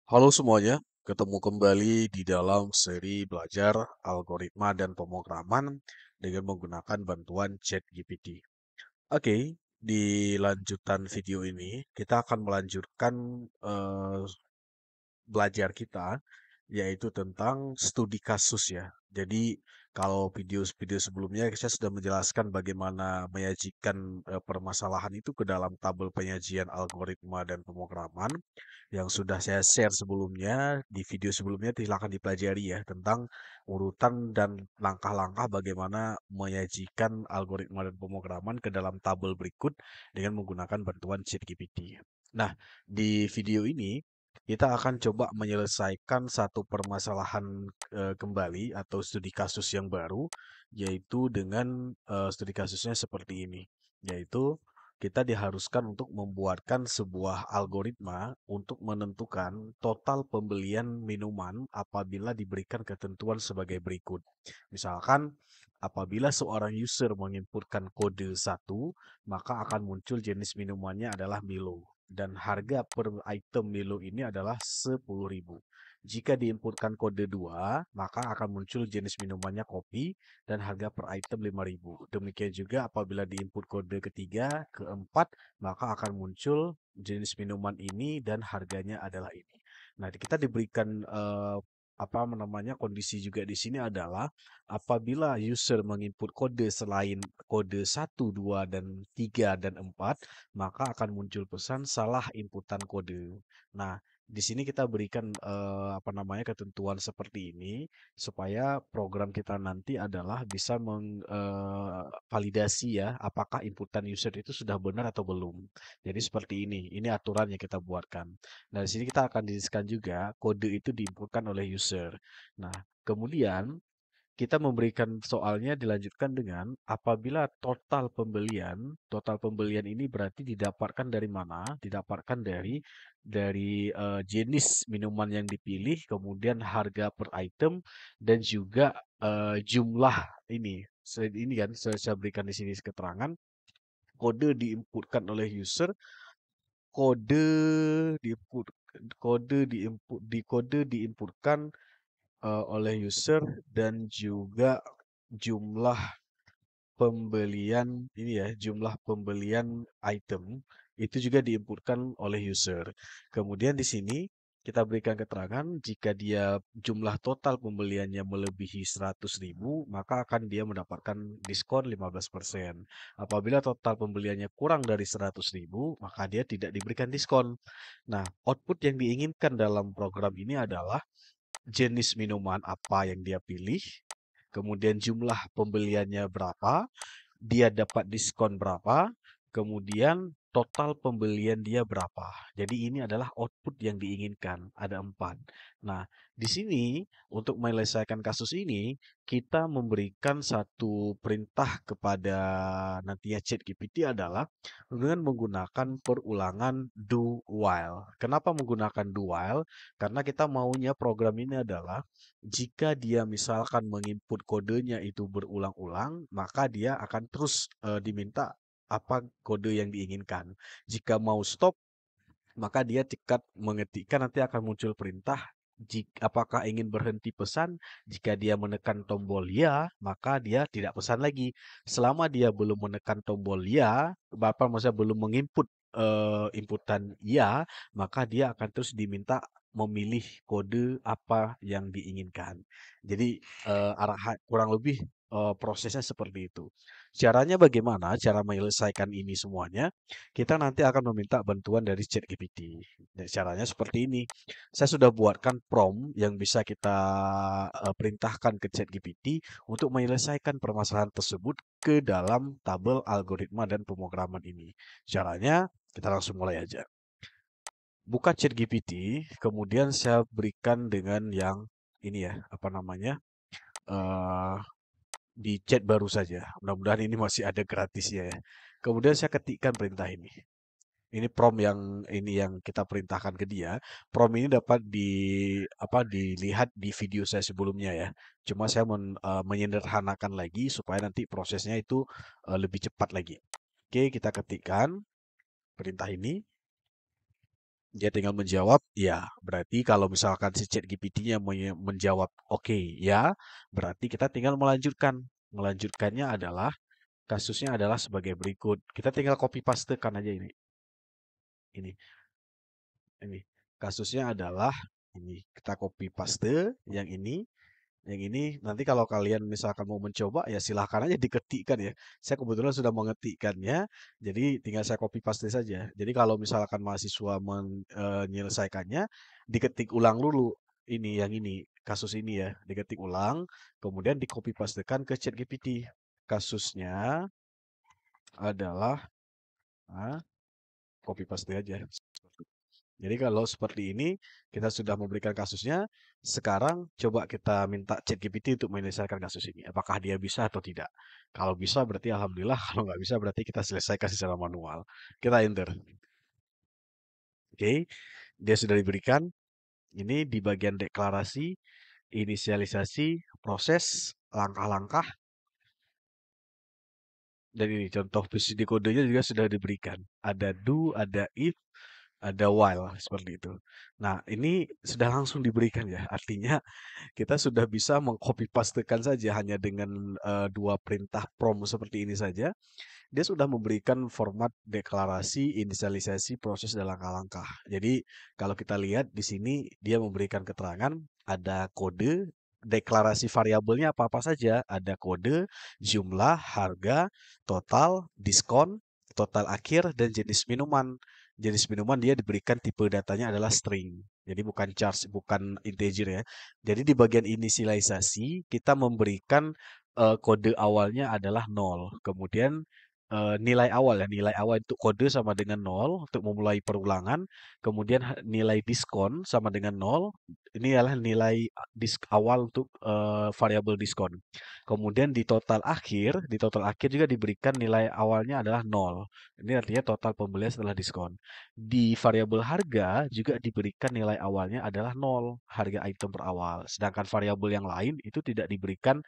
Halo semuanya, ketemu kembali di dalam seri belajar algoritma dan pemrograman dengan menggunakan bantuan ChatGPT. Oke, di lanjutan video ini kita akan melanjutkan belajar kita, yaitu tentang studi kasus ya. Jadi kalau video-video sebelumnya saya sudah menjelaskan bagaimana menyajikan permasalahan itu ke dalam tabel penyajian algoritma dan pemrograman yang sudah saya share sebelumnya di video sebelumnya silakan dipelajari ya tentang urutan dan langkah-langkah bagaimana menyajikan algoritma dan pemrograman ke dalam tabel berikut dengan menggunakan bantuan ChatGPT. Nah, di video ini kita akan coba menyelesaikan satu permasalahan kembali atau studi kasus yang baru, yaitu dengan studi kasusnya seperti ini, yaitu kita diharuskan untuk membuatkan sebuah algoritma untuk menentukan total pembelian minuman apabila diberikan ketentuan sebagai berikut. Misalkan, apabila seorang user menginputkan kode 1, maka akan muncul jenis minumannya adalah Milo dan harga per item Milo ini adalah 10.000. Jika diinputkan kode 2, maka akan muncul jenis minumannya kopi dan harga per item 5.000. Demikian juga apabila diinput kode ketiga, keempat, maka akan muncul jenis minuman ini dan harganya adalah ini. Nah, kita diberikan apa namanya kondisi juga di sini adalah apabila user menginput kode selain kode 1, 2, dan 3 dan 4, maka akan muncul pesan salah inputan kode. Nah, di sini kita berikan apa namanya ketentuan seperti ini supaya program kita nanti adalah bisa validasi ya apakah inputan user itu sudah benar atau belum. Jadi seperti ini. Ini aturan yang kita buatkan. Nah, di sini kita akan jelaskan juga kode itu diinputkan oleh user. Nah, kemudian kita memberikan soalnya dilanjutkan dengan apabila total pembelian ini berarti didapatkan dari mana? Didapatkan dari jenis minuman yang dipilih, kemudian harga per item dan juga jumlah ini. Ini kan saya berikan di sini keterangan kode diinputkan oleh user, kode diinput kode diinputkan oleh user dan juga jumlah pembelian ini ya, jumlah pembelian item itu juga diinputkan oleh user. Kemudian di sini kita berikan keterangan jika dia jumlah total pembeliannya melebihi 100.000, maka akan dia mendapatkan diskon 15%. Apabila total pembeliannya kurang dari 100.000, maka dia tidak diberikan diskon. Nah, output yang diinginkan dalam program ini adalah jenis minuman apa yang dia pilih, kemudian jumlah pembeliannya berapa, dia dapat diskon berapa, kemudian total pembelian dia berapa. Jadi ini adalah output yang diinginkan, ada 4. Nah, di sini untuk menyelesaikan kasus ini, kita memberikan satu perintah kepada nantinya ChatGPT adalah dengan menggunakan perulangan do while. Kenapa menggunakan do while? Karena kita maunya program ini adalah jika dia misalkan menginput kodenya itu berulang-ulang, maka dia akan terus diminta apa kode yang diinginkan. Jika mau stop, maka dia cekat mengetikkan nanti akan muncul perintah apakah ingin berhenti pesan. Jika dia menekan tombol ya, maka dia tidak pesan lagi. Selama dia belum menekan tombol ya, Bapak maksudnya belum menginput inputan ya, maka dia akan terus diminta memilih kode apa yang diinginkan. Jadi kurang lebih prosesnya seperti itu. Caranya bagaimana? Cara menyelesaikan ini semuanya? Kita nanti akan meminta bantuan dari ChatGPT. Nah, caranya seperti ini. Saya sudah buatkan prompt yang bisa kita perintahkan ke ChatGPT untuk menyelesaikan permasalahan tersebut ke dalam tabel algoritma dan pemrograman ini. Caranya kita langsung mulai aja. Buka ChatGPT, kemudian saya berikan dengan yang ini ya, apa namanya? eh di chat baru saja. Mudah-mudahan ini masih ada gratisnya ya. Kemudian saya ketikkan perintah ini. Ini prompt yang ini yang kita perintahkan ke dia. Prompt ini dapat dilihat di video saya sebelumnya ya. Cuma saya menyederhanakan lagi supaya nanti prosesnya itu lebih cepat lagi. Oke, kita ketikkan perintah ini. Dia tinggal menjawab, ya. Berarti kalau misalkan si ChatGPT-nya menjawab oke, ya, berarti kita tinggal melanjutkan. Melanjutkannya adalah kasusnya adalah sebagai berikut. Kita tinggal copy pastekan aja ini. Ini, ini. Kasusnya adalah ini. Kita copy paste yang ini. Yang ini nanti kalau kalian misalkan mau mencoba ya silahkan aja diketikkan ya. Saya kebetulan sudah mengetikkannya, jadi tinggal saya copy paste saja. Jadi kalau misalkan mahasiswa menyelesaikannya, diketik ulang dulu ini yang ini kasus ini ya, diketik ulang, kemudian di copy pastekan ke ChatGPT. Kasusnya adalah copy paste aja. Jadi kalau seperti ini, kita sudah memberikan kasusnya, sekarang coba kita minta ChatGPT untuk menyelesaikan kasus ini. Apakah dia bisa atau tidak? Kalau bisa berarti alhamdulillah, kalau nggak bisa berarti kita selesaikan secara manual. Kita enter. Oke, dia sudah diberikan. Ini di bagian deklarasi, inisialisasi, proses, langkah-langkah, dan ini contoh PCD kodenya juga sudah diberikan. Ada do, ada if, ada while, seperti itu. Nah, ini sudah langsung diberikan ya. Artinya kita sudah bisa mengcopy pastekan saja hanya dengan dua perintah prompt seperti ini saja. Dia sudah memberikan format deklarasi, inisialisasi, proses, dan langkah-langkah. Jadi kalau kita lihat di sini dia memberikan keterangan ada kode, deklarasi variabelnya apa-apa saja. Ada kode, jumlah, harga, total, diskon, total akhir, dan jenis minuman. Jenis minuman dia diberikan tipe datanya adalah string. Jadi bukan charge, bukan integer ya. Jadi di bagian inisialisasi kita memberikan kode awalnya adalah nol. Kemudian nilai awal ya, nilai awal untuk kode sama dengan nol untuk memulai perulangan. Kemudian nilai diskon sama dengan nol. Ini adalah nilai disk awal untuk variabel diskon. Kemudian di total akhir juga diberikan nilai awalnya adalah nol. Ini artinya total pembelian setelah diskon. Di variabel harga juga diberikan nilai awalnya adalah nol, harga item per awal. Sedangkan variabel yang lain itu tidak diberikan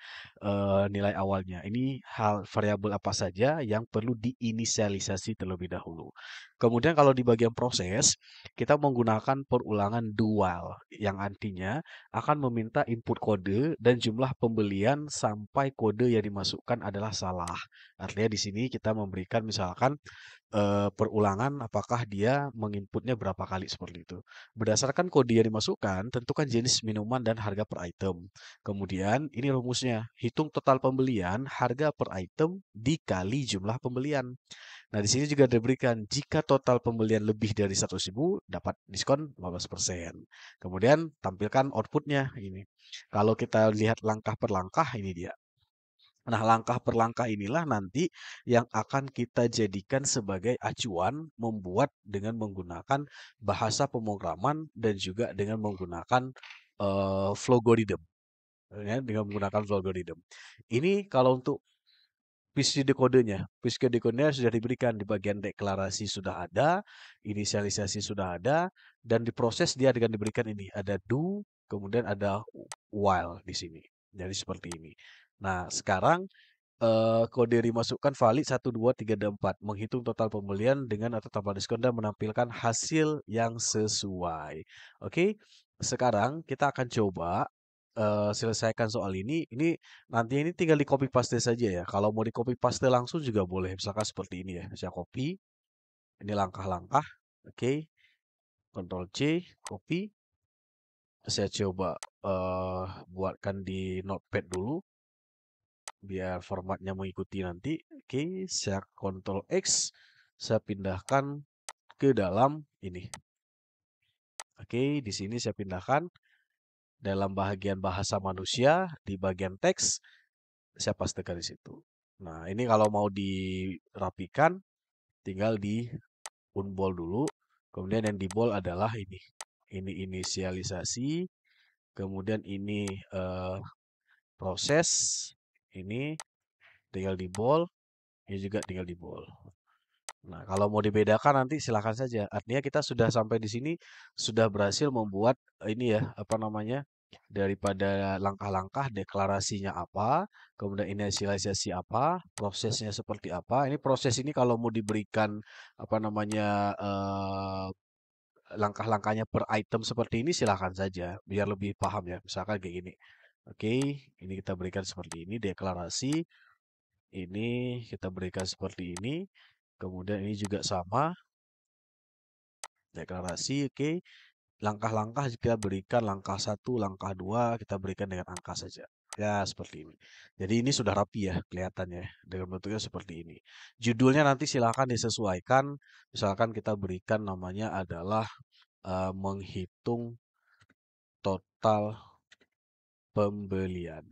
nilai awalnya. Ini hal variabel apa saja yang perlu diinisialisasi terlebih dahulu. Kemudian kalau di bagian proses, kita menggunakan perulangan dual yang artinya akan meminta input kode dan jumlah pembelian sampai kode yang dimasukkan adalah salah. Artinya di sini kita memberikan misalkan perulangan apakah dia menginputnya berapa kali seperti itu. Berdasarkan kode yang dimasukkan, tentukan jenis minuman dan harga per item. Kemudian ini rumusnya, hitung total pembelian, harga per item dikali jumlah pembelian. Nah, di sini juga diberikan jika total pembelian lebih dari 100.000 dapat diskon 15%. Kemudian tampilkan outputnya ini. Kalau kita lihat langkah per langkah ini dia. Nah, langkah per langkah inilah nanti yang akan kita jadikan sebagai acuan membuat dengan menggunakan bahasa pemrograman dan juga dengan menggunakan Flogoridhem. Ya, dengan menggunakan Flogoridhem. Ini kalau untuk PCD kodenya. PCD kodenya sudah diberikan di bagian deklarasi sudah ada, inisialisasi sudah ada, dan di proses dia akan diberikan ini. Ada do, kemudian ada while di sini. Jadi seperti ini. Nah, sekarang kode dimasukkan valid 1, 2, 3, dan 4. Menghitung total pembelian dengan atau tanpa diskon dan menampilkan hasil yang sesuai. Oke, sekarang kita akan coba selesaikan soal ini. Ini nanti ini tinggal di copy paste saja ya. Kalau mau di copy paste langsung juga boleh. Misalkan seperti ini ya. Saya copy. Ini langkah-langkah. Oke, Ctrl C, copy. Saya coba buatkan di notepad dulu biar formatnya mengikuti nanti. Oke, saya Ctrl X, saya pindahkan ke dalam ini. Oke, di sini saya pindahkan dalam bagian bahasa manusia di bagian teks saya pastekan di situ. Nah, ini kalau mau dirapikan tinggal di unbold dulu. Kemudian yang di bold adalah ini. Ini inisialisasi, kemudian ini proses, ini tinggal di bold, ini juga tinggal di bold. Nah, kalau mau dibedakan nanti silakan saja. Artinya kita sudah sampai di sini sudah berhasil membuat ini ya, apa namanya? Daripada langkah-langkah deklarasinya apa, kemudian inisialisasi apa, prosesnya seperti apa. Ini proses ini kalau mau diberikan apa namanya langkah-langkahnya per item seperti ini silahkan saja, biar lebih paham ya. Misalkan kayak gini. Oke, ini kita berikan seperti ini, deklarasi. Ini kita berikan seperti ini. Kemudian ini juga sama, deklarasi, oke. Langkah-langkah kita berikan langkah satu, langkah dua, kita berikan dengan angka saja. Ya, seperti ini. Jadi ini sudah rapi ya, kelihatannya dengan bentuknya seperti ini. Judulnya nanti silahkan disesuaikan. Misalkan kita berikan namanya adalah menghitung total pembelian.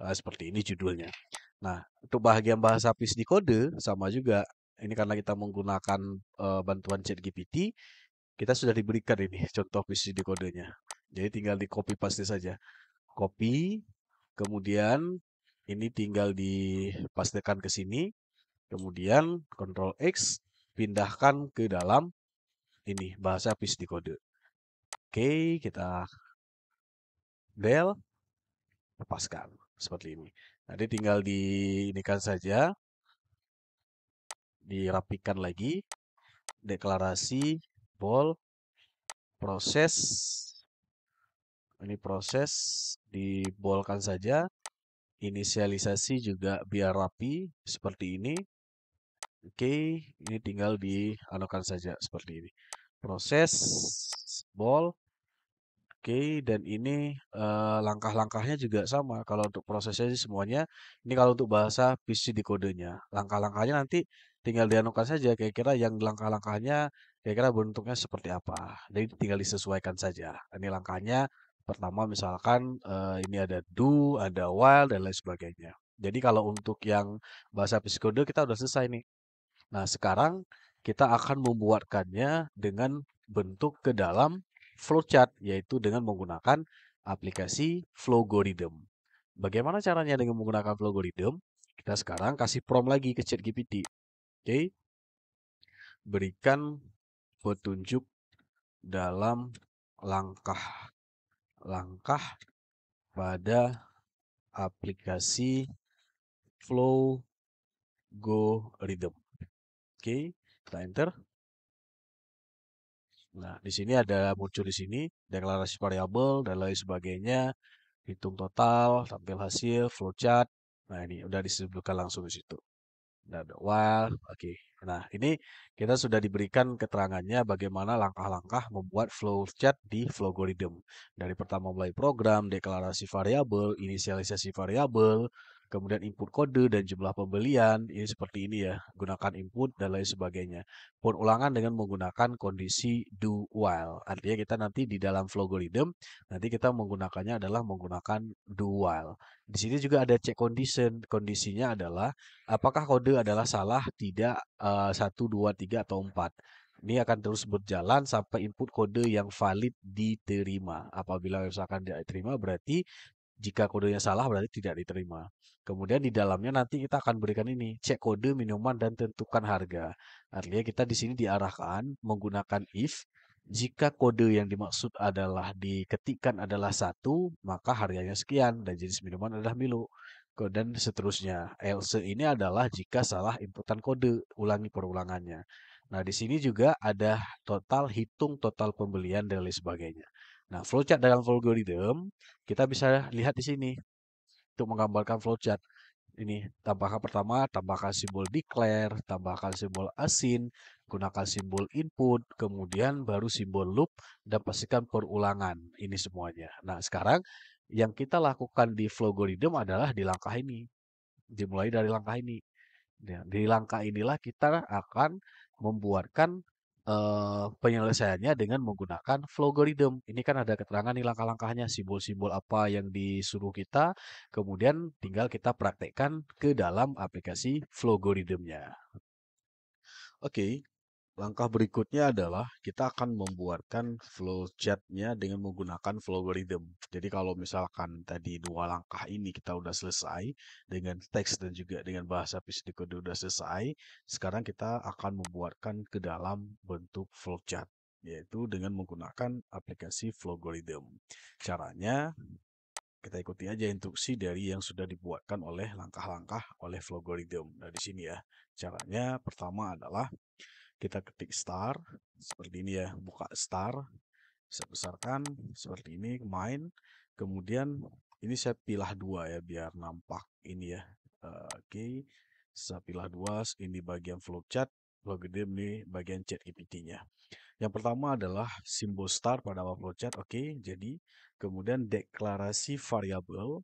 Seperti ini judulnya. Nah, untuk bagian bahasa PIS di kode sama juga. Ini karena kita menggunakan bantuan ChatGPT, kita sudah diberikan ini contoh PIS di kodenya. Jadi tinggal di copy paste saja. Copy, kemudian ini tinggal dipastekan ke sini, kemudian Ctrl X, pindahkan ke dalam ini bahasa PIS di kode. Oke, kita del, lepaskan seperti ini. Nanti tinggal diinikan saja, dirapikan lagi, deklarasi, bol, proses, ini proses, dibolkan saja, inisialisasi juga biar rapi, seperti ini. Oke, ini tinggal dianukan saja seperti ini. Proses, bol, oke, dan ini langkah-langkahnya juga sama. Kalau untuk prosesnya sih semuanya, ini kalau untuk bahasa PC di kodenya. Langkah-langkahnya nanti tinggal dianukan saja. Kira-kira yang langkah-langkahnya, kira-kira bentuknya seperti apa. Jadi tinggal disesuaikan saja. Ini langkahnya, pertama misalkan ini ada do, ada while, dan lain sebagainya. Jadi kalau untuk yang bahasa PC kode kita udah selesai nih. Nah, sekarang kita akan membuatkannya dengan bentuk ke dalam flowchart, yaitu dengan menggunakan aplikasi Flowgoridem. Bagaimana caranya dengan menggunakan Flowgoridem? Kita sekarang kasih prompt lagi ke ChatGPT. Oke, berikan petunjuk dalam langkah-langkah pada aplikasi Flowgoridem. Oke, kita enter. Nah, di sini ada muncul di sini deklarasi variabel dan lain sebagainya, hitung total, tampil hasil, flowchart. Nah, ini udah disebutkan langsung di situ. Dan while, oke. Nah, ini kita sudah diberikan keterangannya bagaimana langkah-langkah membuat flowchart di Flowgoridem. Dari pertama mulai program, deklarasi variabel, inisialisasi variabel, kemudian input kode dan jumlah pembelian. Ini seperti ini ya, gunakan input dan lain sebagainya. Pengulangan dengan menggunakan kondisi do while. Artinya kita nanti di dalam Flowgoridem, nanti kita menggunakannya adalah menggunakan do while. Di sini juga ada check condition. Kondisinya adalah apakah kode adalah salah, tidak, 1, 2, 3, atau 4. Ini akan terus berjalan sampai input kode yang valid diterima. Apabila misalkan tidak diterima, berarti jika kodenya salah berarti tidak diterima. Kemudian di dalamnya nanti kita akan berikan ini, cek kode minuman dan tentukan harga. Artinya kita di sini diarahkan menggunakan if, jika kode yang dimaksud adalah diketikkan adalah 1, maka harganya sekian dan jenis minuman adalah Milo. Dan seterusnya. Else ini adalah jika salah inputan kode, ulangi perulangannya. Nah, di sini juga ada total, hitung total pembelian dan lain sebagainya. Nah, flowchart dalam algorithm kita bisa lihat di sini untuk menggambarkan flowchart. Ini tambahkan pertama, tambahkan simbol declare, tambahkan simbol asin, gunakan simbol input, kemudian baru simbol loop, dan pastikan perulangan. Ini semuanya. Nah, sekarang yang kita lakukan di Flowgoridem adalah di langkah ini. Dimulai dari langkah ini. Ya, di langkah inilah kita akan membuatkan penyelesaiannya dengan menggunakan Flowgoridem. Ini kan ada keterangan nih langkah-langkahnya, simbol-simbol apa yang disuruh kita, kemudian tinggal kita praktekkan ke dalam aplikasi Flowgoridemnya. Oke, langkah berikutnya adalah kita akan membuatkan flowchart-nya dengan menggunakan Flowgoridem. Jadi kalau misalkan tadi dua langkah ini kita udah selesai dengan teks dan juga dengan bahasa PSD Code udah selesai, sekarang kita akan membuatkan ke dalam bentuk flowchart, yaitu dengan menggunakan aplikasi Flowgoridem. Caranya kita ikuti aja instruksi dari yang sudah dibuatkan oleh langkah-langkah oleh Flowgoridem. Nah, di sini ya. Caranya pertama adalah Kita ketik star seperti ini ya, buka star, saya besarkan seperti ini, main. Kemudian ini saya pilah dua ya biar nampak ini ya. Oke, saya pilah dua, ini bagian flowchart, kalau gede ini bagian chat GPT-nya. Yang pertama adalah simbol star pada awal flowchart. Oke, jadi kemudian deklarasi variabel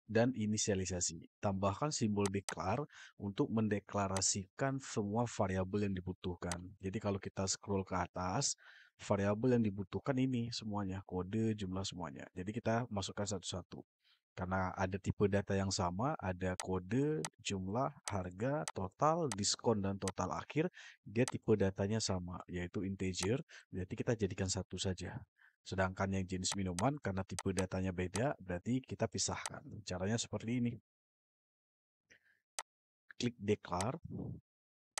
dan inisialisasi. Tambahkan simbol declare untuk mendeklarasikan semua variabel yang dibutuhkan. Jadi kalau kita scroll ke atas, variabel yang dibutuhkan ini semuanya, kode, jumlah semuanya. Jadi kita masukkan satu-satu. Karena ada tipe data yang sama, ada kode, jumlah, harga, total, diskon, dan total akhir, dia tipe datanya sama, yaitu integer, berarti kita jadikan satu saja. Sedangkan yang jenis minuman, karena tipe datanya beda, berarti kita pisahkan. Caranya seperti ini. Klik declare,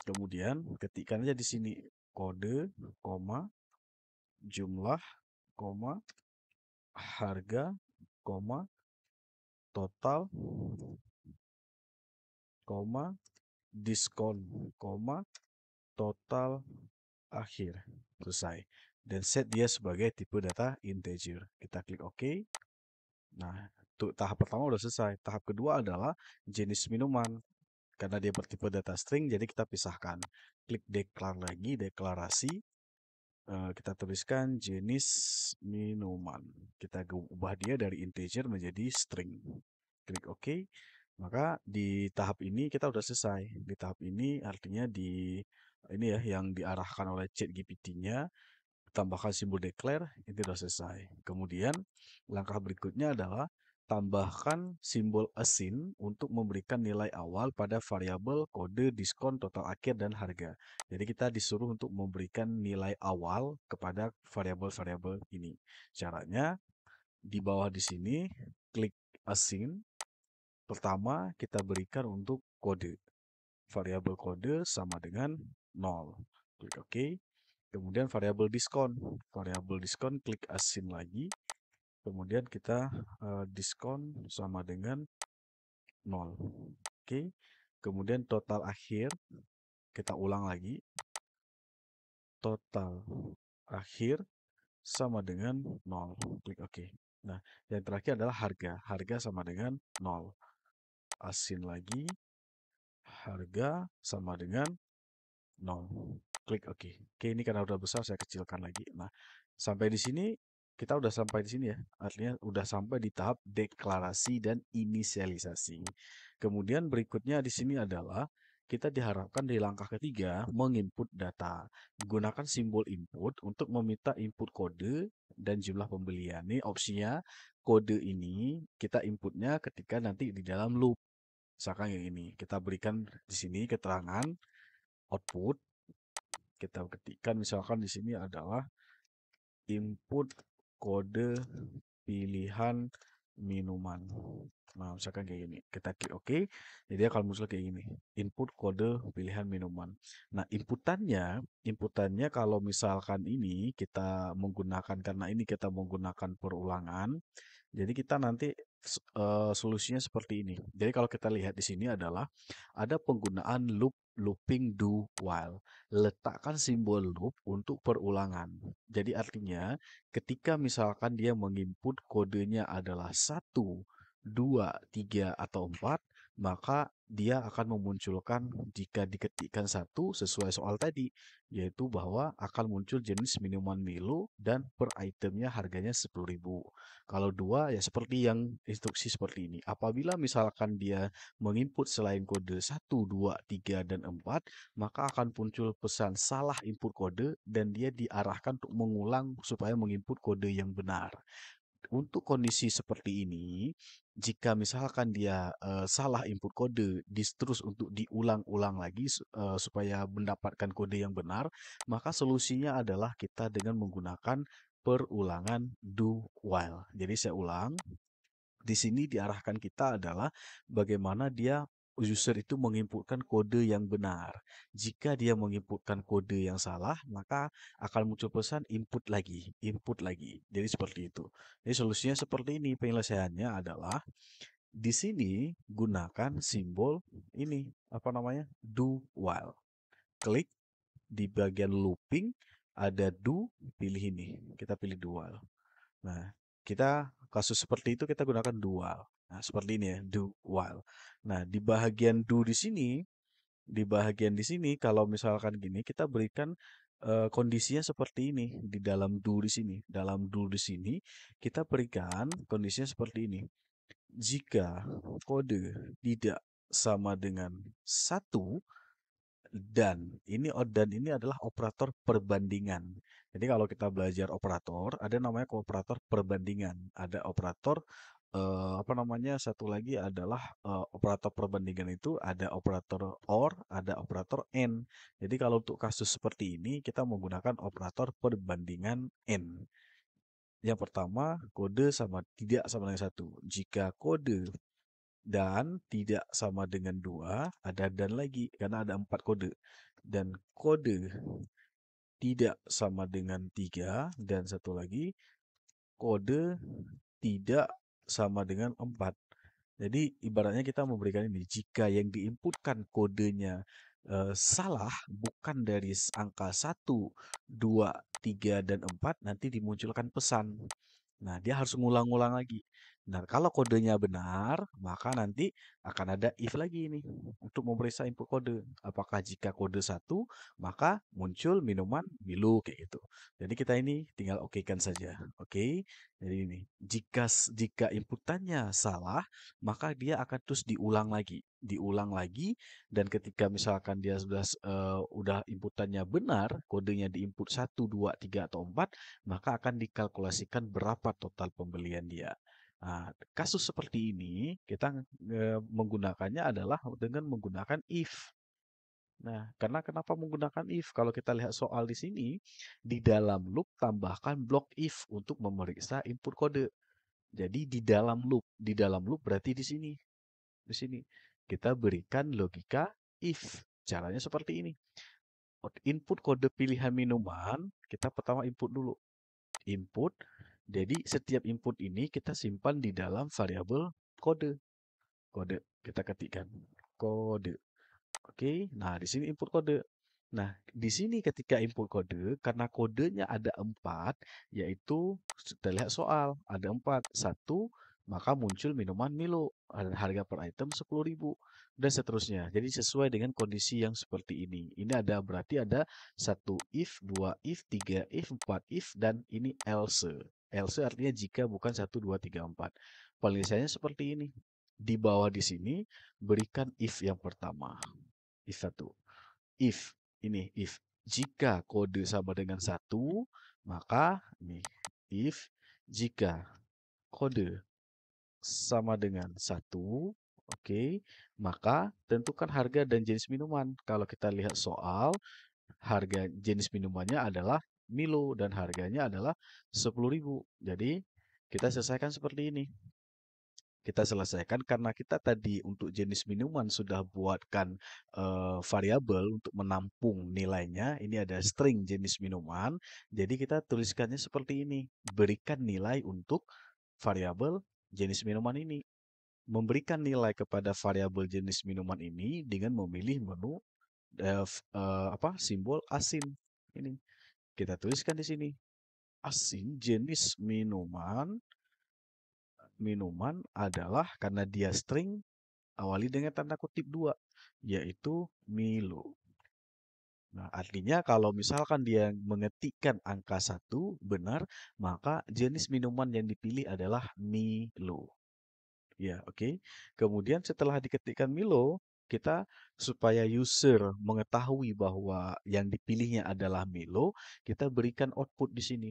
kemudian ketikkan aja di sini kode, koma, jumlah, koma, harga, koma, total, koma, diskon, koma, total, akhir. Selesai. Dan set dia sebagai tipe data integer. Kita klik OK. Nah, untuk tahap pertama udah selesai. Tahap kedua adalah jenis minuman. Karena dia bertipe data string, jadi kita pisahkan. Klik declare lagi, deklarasi. Kita tuliskan jenis minuman. Kita ubah dia dari integer menjadi string. Klik OK. Maka di tahap ini kita udah selesai. Di tahap ini artinya di ini ya yang diarahkan oleh ChatGPT-nya, tambahkan simbol declare, itu sudah selesai. Kemudian langkah berikutnya adalah tambahkan simbol assign untuk memberikan nilai awal pada variabel kode, diskon, total akhir, dan harga. Jadi kita disuruh untuk memberikan nilai awal kepada variabel-variabel ini. Caranya di bawah di sini klik assign. Pertama kita berikan untuk kode. Variabel kode sama dengan 0. Klik OK. Kemudian variabel diskon. Variabel diskon klik assign lagi. Kemudian kita diskon sama dengan 0. Oke. Kemudian total akhir kita ulang lagi. Total akhir sama dengan 0. Klik OK. Nah, yang terakhir adalah harga. Harga sama dengan 0. Assign lagi. Harga sama dengan 0. Klik OK. Oke, ini karena udah besar saya kecilkan lagi. Nah, sampai di sini kita udah sampai di sini ya. Artinya udah sampai di tahap deklarasi dan inisialisasi. Kemudian berikutnya di sini adalah kita diharapkan di langkah ketiga menginput data. Gunakan simbol input untuk meminta input kode dan jumlah pembelian. Ini opsinya kode ini kita inputnya ketika nanti di dalam loop. Misalkan yang ini, kita berikan di sini keterangan output, kita ketikkan misalkan di sini adalah input kode pilihan minuman. Nah, misalkan kayak gini, kita klik OK, jadi akan muncul kayak gini, input kode pilihan minuman. Nah, inputannya kalau misalkan ini kita menggunakan, karena ini kita menggunakan perulangan, jadi kita nanti solusinya seperti ini. Jadi kalau kita lihat di sini adalah ada penggunaan looping do while. Letakkan simbol loop untuk perulangan. Jadi artinya ketika misalkan dia menginput kodenya adalah 1, 2, 3, atau 4, maka dia akan memunculkan jika diketikkan 1 sesuai soal tadi, yaitu bahwa akan muncul jenis minuman Milo dan per itemnya harganya 10.000. Kalau 2 ya seperti yang instruksi seperti ini. Apabila misalkan dia menginput selain kode 1, 2, 3, dan 4, maka akan muncul pesan salah input kode dan dia diarahkan untuk mengulang supaya menginput kode yang benar. Untuk kondisi seperti ini, jika misalkan dia salah input kode, terus untuk diulang-ulang lagi supaya mendapatkan kode yang benar, maka solusinya adalah kita dengan menggunakan perulangan do while. Jadi saya ulang, di sini diarahkan kita adalah bagaimana dia user itu menginputkan kode yang benar. Jika dia menginputkan kode yang salah, maka akan muncul pesan input lagi, input lagi. Jadi seperti itu. Jadi solusinya seperti ini. Penyelesaiannya adalah di sini gunakan simbol ini, apa namanya? Do while. Klik, Di bagian looping ada do, pilih ini. Kita pilih dual. Nah, kita kasus seperti itu kita gunakan dual. Nah, seperti ini ya, do while. Nah, di bagian di sini kalau misalkan gini kita berikan kondisinya seperti ini di dalam do di sini. Dalam do di sini kita berikan kondisinya seperti ini. Jika kode tidak sama dengan satu, dan ini adalah operator perbandingan. Jadi kalau kita belajar operator, ada namanya operator perbandingan. Ada operator apa namanya? Satu lagi adalah operator perbandingan itu ada operator OR, ada operator AND. Jadi kalau untuk kasus seperti ini kita menggunakan operator perbandingan AND. Yang pertama, kode sama tidak sama dengan satu. Jika kode dan tidak sama dengan dua, ada dan lagi karena ada 4 kode. Dan kode tidak sama dengan tiga, dan satu lagi kode tidak sama dengan 4. Jadi ibaratnya kita memberikan ini, jika yang diinputkan kodenya salah, bukan dari angka satu, 2, 3, dan 4, nanti dimunculkan pesan. Nah, dia harus ngulang-ngulang lagi. Nah, kalau kodenya benar, maka nanti akan ada if lagi ini untuk memeriksa input kode. Apakah jika kode satu, maka muncul minuman Milo kayak gitu. Jadi kita ini tinggal okekan saja. Oke. Jadi ini, jika inputannya salah, maka dia akan terus diulang lagi, dan ketika misalkan dia udah inputannya benar, kodenya diinput satu, 2, 3, atau 4, maka akan dikalkulasikan berapa total pembelian dia. Nah, kasus seperti ini kita menggunakannya adalah dengan menggunakan if. Nah, karena kenapa menggunakan if? Kalau kita lihat soal di sini, di dalam loop tambahkan blok if untuk memeriksa input kode. Jadi di dalam loop berarti di sini kita berikan logika if. Caranya seperti ini. Input kode pilihan minuman, kita pertama input dulu. Input. Jadi setiap input ini kita simpan di dalam variabel kode. Kode kita ketikkan kode. Oke, nah di sini input kode. Nah, di sini ketika input kode, karena kodenya ada 4, yaitu kita lihat soal, ada 4. Satu, maka muncul minuman Milo. Harga per item 10.000. Dan seterusnya. Jadi sesuai dengan kondisi yang seperti ini. Ini ada berarti ada 1 if, 2 if, 3 if, 4 if, dan ini else. Else artinya jika bukan 1, 2, 3, 4. Penulisannya seperti ini. Di bawah di sini berikan if yang pertama. If 1. If, ini if. Jika kode sama dengan satu, maka ini if jika kode sama dengan satu, oke, maka tentukan harga dan jenis minuman. Kalau kita lihat soal, harga jenis minumannya adalah Milo dan harganya adalah 10.000. Jadi kita selesaikan seperti ini. Kita selesaikan karena kita tadi untuk jenis minuman sudah buatkan variabel untuk menampung nilainya. Ini ada string jenis minuman. Jadi kita tuliskannya seperti ini. Berikan nilai untuk variabel jenis minuman ini. Memberikan nilai kepada variabel jenis minuman ini dengan memilih menu simbol asin. Ini kita tuliskan di sini. Asin jenis minuman adalah, karena dia string, awali dengan tanda kutip 2, yaitu Milo. Nah, artinya kalau misalkan dia mengetikkan angka 1 benar, maka jenis minuman yang dipilih adalah Milo. Ya, oke. Kemudian setelah diketikkan Milo, kita supaya user mengetahui bahwa yang dipilihnya adalah Milo, kita berikan output di sini.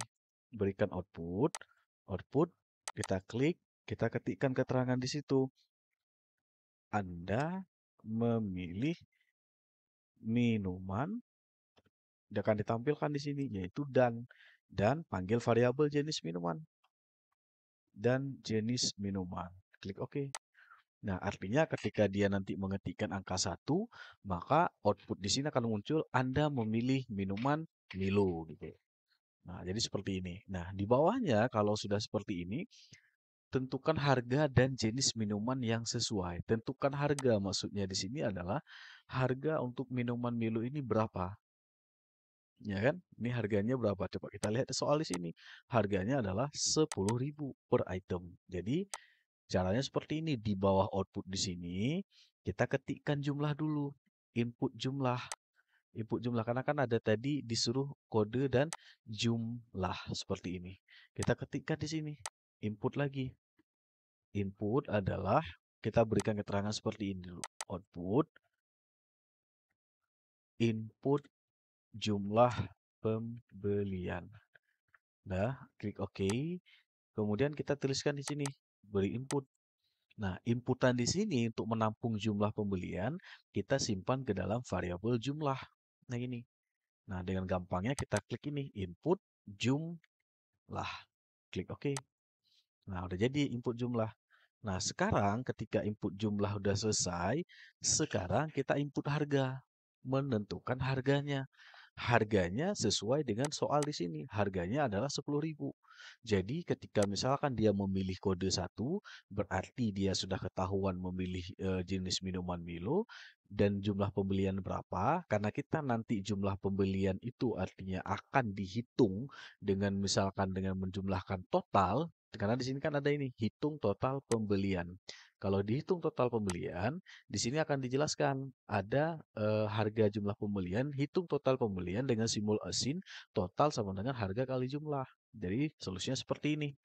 Berikan output, kita klik, kita ketikkan keterangan di situ. Anda memilih minuman, akan ditampilkan di sini, yaitu dan panggil variabel jenis minuman. Dan jenis minuman. Klik OK. Nah, artinya ketika dia nanti mengetikkan angka 1, maka output di sini akan muncul Anda memilih minuman Milo gitu. Nah, jadi seperti ini. Nah, di bawahnya kalau sudah seperti ini, tentukan harga dan jenis minuman yang sesuai. Tentukan harga maksudnya di sini adalah harga untuk minuman Milo ini berapa. Ya kan? Ini harganya berapa? Coba kita lihat soal di sini. Harganya adalah 10.000 per item. Jadi caranya seperti ini. Di bawah output di sini, kita ketikkan jumlah dulu. Input jumlah. Input jumlah. Karena kan ada tadi disuruh kode dan jumlah. Seperti ini. Kita ketikkan di sini. Input lagi. Input adalah, kita berikan keterangan seperti ini dulu. Output, input jumlah pembelian. Nah, klik OK. Kemudian kita tuliskan di sini, beri input. Nah, inputan di sini untuk menampung jumlah pembelian, kita simpan ke dalam variabel jumlah. Nah, ini. Nah, dengan gampangnya kita klik ini, input jumlah. Klik OK. Nah, udah jadi input jumlah. Nah, sekarang ketika input jumlah udah selesai, sekarang kita input harga. Menentukan harganya. Harganya sesuai dengan soal di sini. Harganya adalah 10.000. Jadi ketika misalkan dia memilih kode 1, berarti dia sudah ketahuan memilih jenis minuman Milo dan jumlah pembelian berapa. Karena kita nanti jumlah pembelian itu artinya akan dihitung dengan misalkan dengan menjumlahkan total. Karena di sini kan ada ini, hitung total pembelian. Kalau dihitung total pembelian, di sini akan dijelaskan ada harga jumlah pembelian, hitung total pembelian dengan simbol asin, total sama dengan harga kali jumlah. Jadi solusinya seperti ini.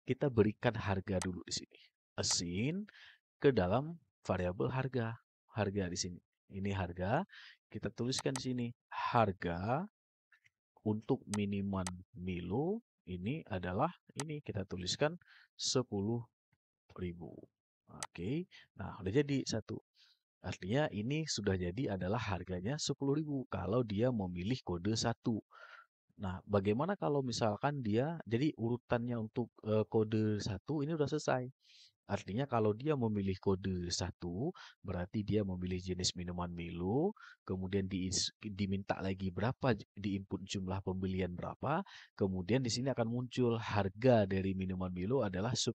Kita berikan harga dulu di sini. Asin ke dalam variabel harga. Harga di sini. Ini harga. Kita tuliskan di sini. Harga untuk minuman Milo ini adalah ini kita tuliskan 10.000. Oke. Nah, udah jadi satu. Artinya ini sudah jadi adalah harganya 10.000 kalau dia memilih kode 1. Nah, bagaimana kalau misalkan dia jadi urutannya untuk kode 1 ini udah selesai. Artinya kalau dia memilih kode 1, berarti dia memilih jenis minuman Milo, kemudian diminta lagi berapa di input jumlah pembelian berapa, kemudian di sini akan muncul harga dari minuman Milo adalah 10.000.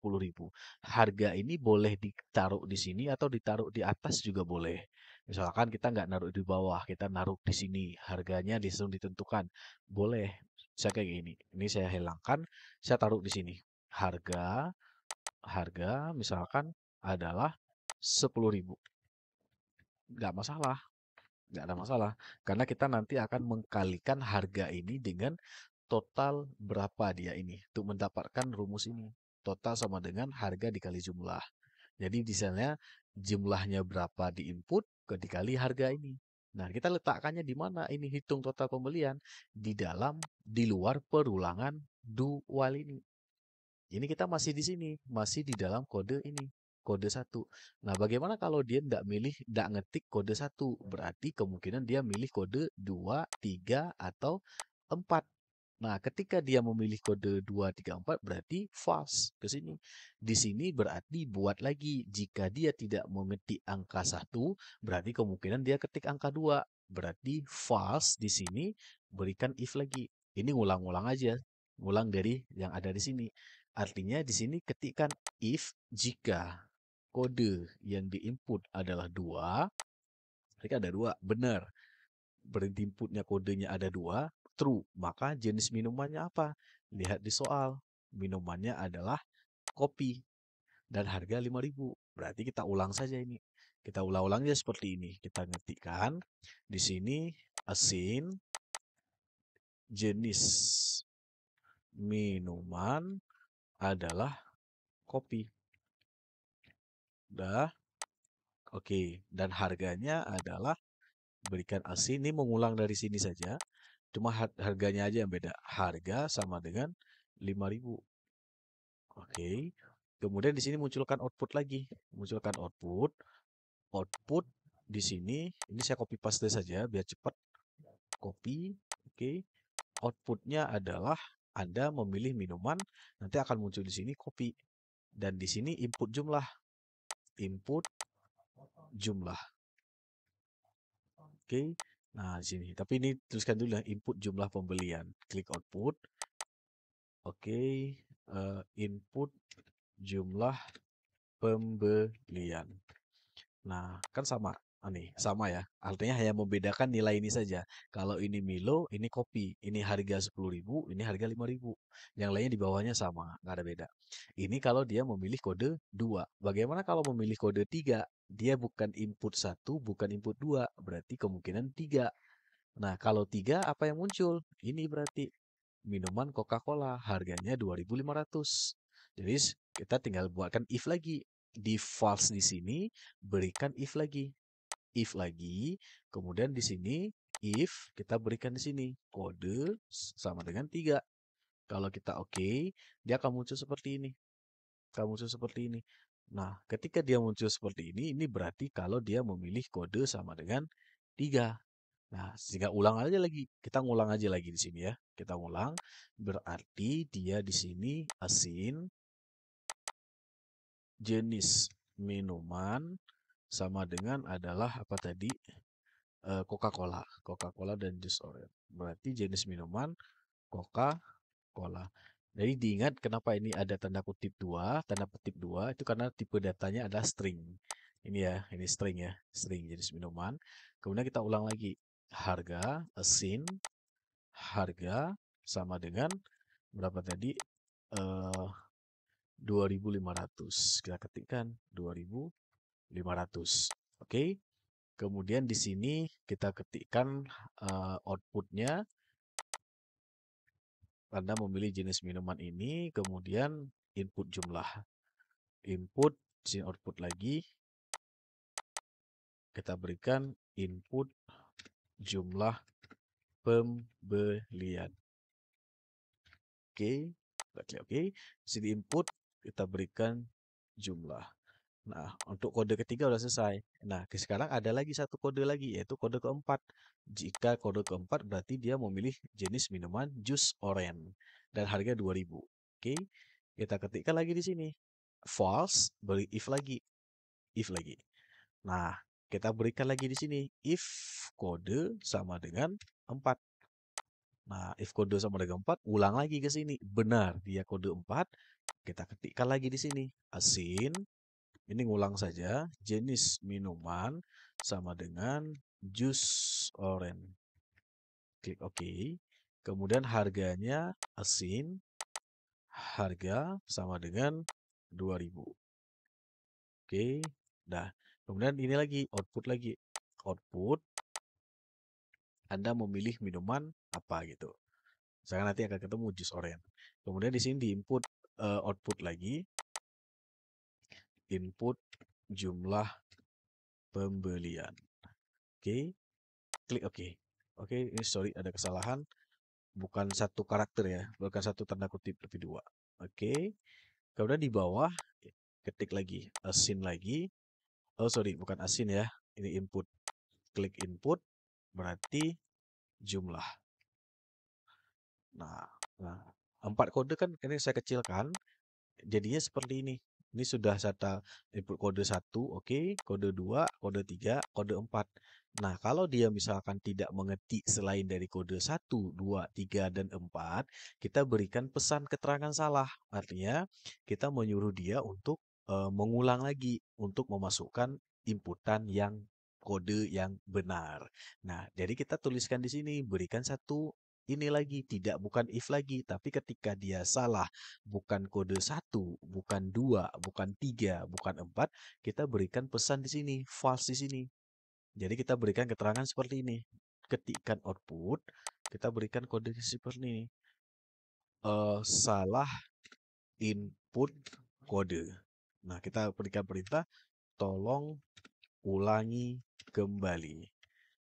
Harga ini boleh ditaruh di sini atau ditaruh di atas juga boleh. Misalkan kita nggak naruh di bawah, kita naruh di sini, harganya langsung ditentukan. Boleh. Saya kayak gini. Ini saya hilangkan, saya taruh di sini. Harga harga misalkan adalah 10.000. Nggak masalah, nggak ada masalah. Karena kita nanti akan mengkalikan harga ini dengan total berapa dia ini. Untuk mendapatkan rumus ini. Total sama dengan harga dikali jumlah. Jadi misalnya jumlahnya berapa di input dikali harga ini. Nah, kita letakkannya di mana ini hitung total pembelian? Di luar perulangan dual ini. Ini kita masih di sini, masih di dalam kode ini, kode 1. Nah, bagaimana kalau dia nggak ngetik kode 1? Berarti kemungkinan dia milih kode 2, 3, atau 4. Nah, ketika dia memilih kode 2, 3, 4 berarti false ke sini. Di sini berarti buat lagi. Jika dia tidak mengetik angka 1, berarti kemungkinan dia ketik angka 2. Berarti false di sini berikan if lagi. Ini ngulang-ngulang aja. Ngulang dari yang ada di sini. Artinya di sini ketikkan if jika kode yang diinput adalah 2, mereka ada 2, benar. Berarti inputnya kodenya ada 2, true. Maka jenis minumannya apa? Lihat di soal. Minumannya adalah kopi dan harga 5.000. Berarti kita ulang saja ini. Kita ulang-ulangnya seperti ini. Kita ngetikkan di sini asin jenis minuman adalah kopi. Udah. Oke, dan harganya adalah berikan asin. Ini mengulang dari sini saja. Cuma harganya aja yang beda. Harga sama dengan 5.000. Oke. Kemudian di sini munculkan output lagi. Munculkan output. Output di sini, ini saya copy paste saja biar cepat. Copy. Oke. Outputnya adalah Anda memilih minuman, nanti akan muncul di sini copy. Dan di sini input jumlah. Input jumlah. Oke. Nah, di sini. Tapi ini tuliskan dulu ya, input jumlah pembelian. Klik output. Oke. Input jumlah pembelian. Nah, kan sama. Nih, sama ya. Artinya hanya membedakan nilai ini saja. Kalau ini Milo, ini kopi. Ini harga 10.000, ini harga 5.000. Yang lainnya di bawahnya sama, nggak ada beda. Ini kalau dia memilih kode 2. Bagaimana kalau memilih kode 3? Dia bukan input 1, bukan input 2. Berarti kemungkinan 3. Nah, kalau 3 apa yang muncul? Ini berarti minuman Coca-Cola. Harganya 2.500. Jadi kita tinggal buatkan if lagi. Di false di sini, berikan if lagi. If lagi, kemudian di sini if kita berikan di sini kode sama dengan 3. Kalau kita oke, dia akan muncul seperti ini. Akan muncul seperti ini. Nah, ketika dia muncul seperti ini berarti kalau dia memilih kode sama dengan 3. Nah, sehingga ulang aja lagi. Kita ngulang aja lagi di sini ya. Kita ulang. Berarti dia di sini asin jenis minuman sama dengan adalah apa tadi? Coca-Cola. Coca-Cola dan jus orange. Berarti jenis minuman Coca-Cola. Jadi diingat kenapa ini ada tanda kutip 2, tanda kutip 2 itu karena tipe datanya adalah string. Ini ya, ini string ya, string jenis minuman. Kemudian kita ulang lagi. Harga, asin, harga sama dengan berapa tadi? Eh 2.500. Kita ketikkan 2.500. Oke. Kemudian di sini kita ketikkan outputnya. Anda memilih jenis minuman ini, kemudian input jumlah. Input, sini output lagi. Kita berikan input jumlah pembelian. Oke, kita klik oke. Sini input, kita berikan jumlah. Nah, untuk kode ketiga sudah selesai. Nah, sekarang ada lagi satu kode lagi, yaitu kode keempat. Jika kode keempat berarti dia memilih jenis minuman jus orange dan harga 2.000. Oke, kita ketikkan lagi di sini. False, beri if lagi. If lagi. Nah, kita berikan lagi di sini. If kode sama dengan 4. Nah, if kode sama dengan 4, ulang lagi ke sini. Benar, dia kode 4. Kita ketikkan lagi di sini. Asin, ini ngulang saja, jenis minuman sama dengan jus orange. Klik OK. Kemudian harganya asin, harga sama dengan 2.000. Oke. Nah, kemudian ini lagi, output lagi. Output, Anda memilih minuman apa gitu. Misalkan nanti akan ketemu jus orange. Kemudian di sini diinput output lagi. Input jumlah pembelian. Oke. Klik OK. Oke, ini sorry ada kesalahan. Bukan satu karakter ya, bukan satu tanda kutip tapi 2. Oke. Kemudian di bawah ketik lagi asin lagi. Oh sorry, bukan asin ya. Ini input. Klik input berarti jumlah. Nah, nah 4 kode kan ini saya kecilkan. Jadinya seperti ini. Ini sudah saya input kode 1, oke, kode 2, kode 3, kode 4. Nah, kalau dia misalkan tidak mengetik selain dari kode 1, 2, 3, dan 4, kita berikan pesan keterangan salah. Artinya, kita menyuruh dia untuk mengulang lagi untuk memasukkan inputan yang kode yang benar. Nah, jadi kita tuliskan di sini, berikan satu ini lagi, tidak bukan if lagi, tapi ketika dia salah, bukan kode 1, bukan 2, bukan 3, bukan 4, kita berikan pesan di sini, false di sini. Jadi kita berikan keterangan seperti ini. Ketikkan output, kita berikan kode seperti ini. Salah input kode. Nah, kita berikan perintah, tolong ulangi kembali.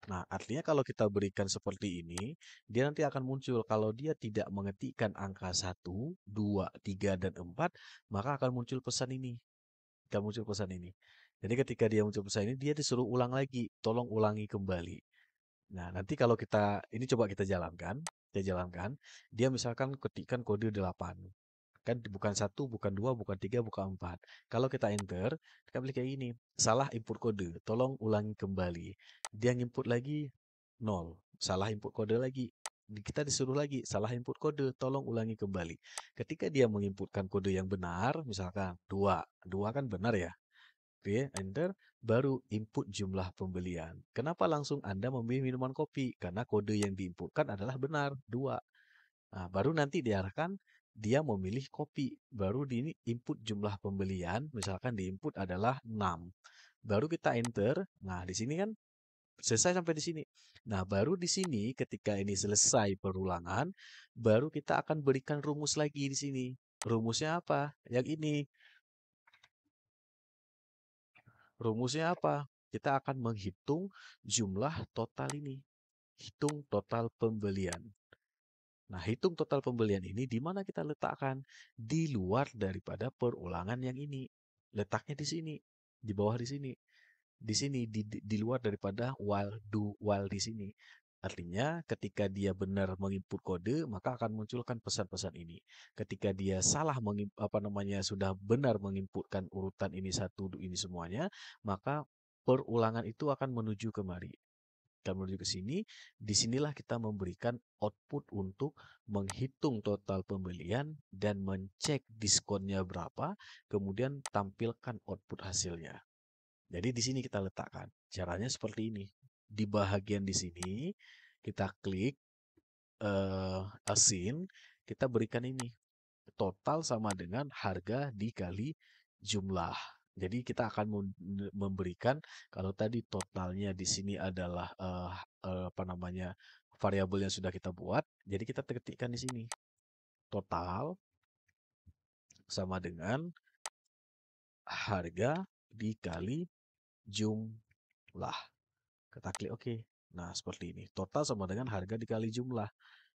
Nah, artinya kalau kita berikan seperti ini, dia nanti akan muncul. Kalau dia tidak mengetikkan angka 1, 2, 3, dan 4, maka akan muncul pesan ini. Akan muncul pesan ini. Jadi ketika dia muncul pesan ini, dia disuruh ulang lagi. Tolong ulangi kembali. Nah, nanti kalau ini coba kita jalankan. Kita jalankan. Dia misalkan ketikkan kode 8. Kan bukan 1, bukan 2, bukan 3, bukan 4. Kalau kita enter, kita pilih kayak gini. Salah input kode, tolong ulangi kembali. Dia input lagi 0. Salah input kode lagi. Kita disuruh lagi, salah input kode, tolong ulangi kembali. Ketika dia menginputkan kode yang benar, misalkan 2. 2 kan benar ya. ya, enter, baru input jumlah pembelian. Kenapa langsung Anda memilih minuman kopi? Karena kode yang diinputkan adalah benar, 2. Nah, baru nanti diarahkan dia memilih kopi. Baru di input jumlah pembelian, misalkan di input adalah 6. Baru kita enter. Nah, di sini kan selesai sampai di sini. Nah, baru di sini ketika ini selesai perulangan, baru kita akan berikan rumus lagi di sini. Rumusnya apa? Yang ini. Rumusnya apa? Kita akan menghitung jumlah total ini. Hitung total pembelian. Nah, hitung total pembelian ini di mana kita letakkan? Di luar daripada perulangan yang ini. Letaknya di sini, di bawah di sini. Di sini, di luar daripada while do while di sini. Artinya ketika dia benar menginput kode, maka akan munculkan pesan-pesan ini. Ketika dia salah sudah benar menginputkan urutan ini satu ini semuanya, maka perulangan itu akan menuju kemari. Akan menuju ke sini, disinilah kita memberikan output untuk menghitung total pembelian dan mencek diskonnya berapa, kemudian tampilkan output hasilnya. Jadi di sini kita letakkan. Caranya seperti ini. Di bahagian di sini kita klik assign, kita berikan ini. Total sama dengan harga dikali jumlah. Jadi kita akan memberikan kalau tadi totalnya di sini adalah variabel yang sudah kita buat. Jadi kita ketikkan di sini. Total sama dengan harga dikali jumlah. Kita klik OK. Nah, seperti ini. Total sama dengan harga dikali jumlah.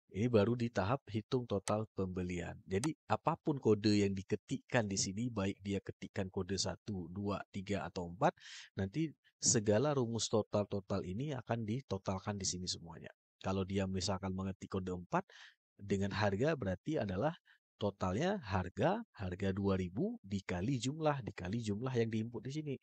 Ini baru di tahap hitung total pembelian. Jadi, apapun kode yang diketikkan di sini, baik dia ketikkan kode 1, 2, 3, atau 4, nanti segala rumus total-total ini akan ditotalkan di sini semuanya. Kalau dia misalkan mengetik kode 4, dengan harga berarti adalah totalnya harga 2000 dikali jumlah yang diinput di sini.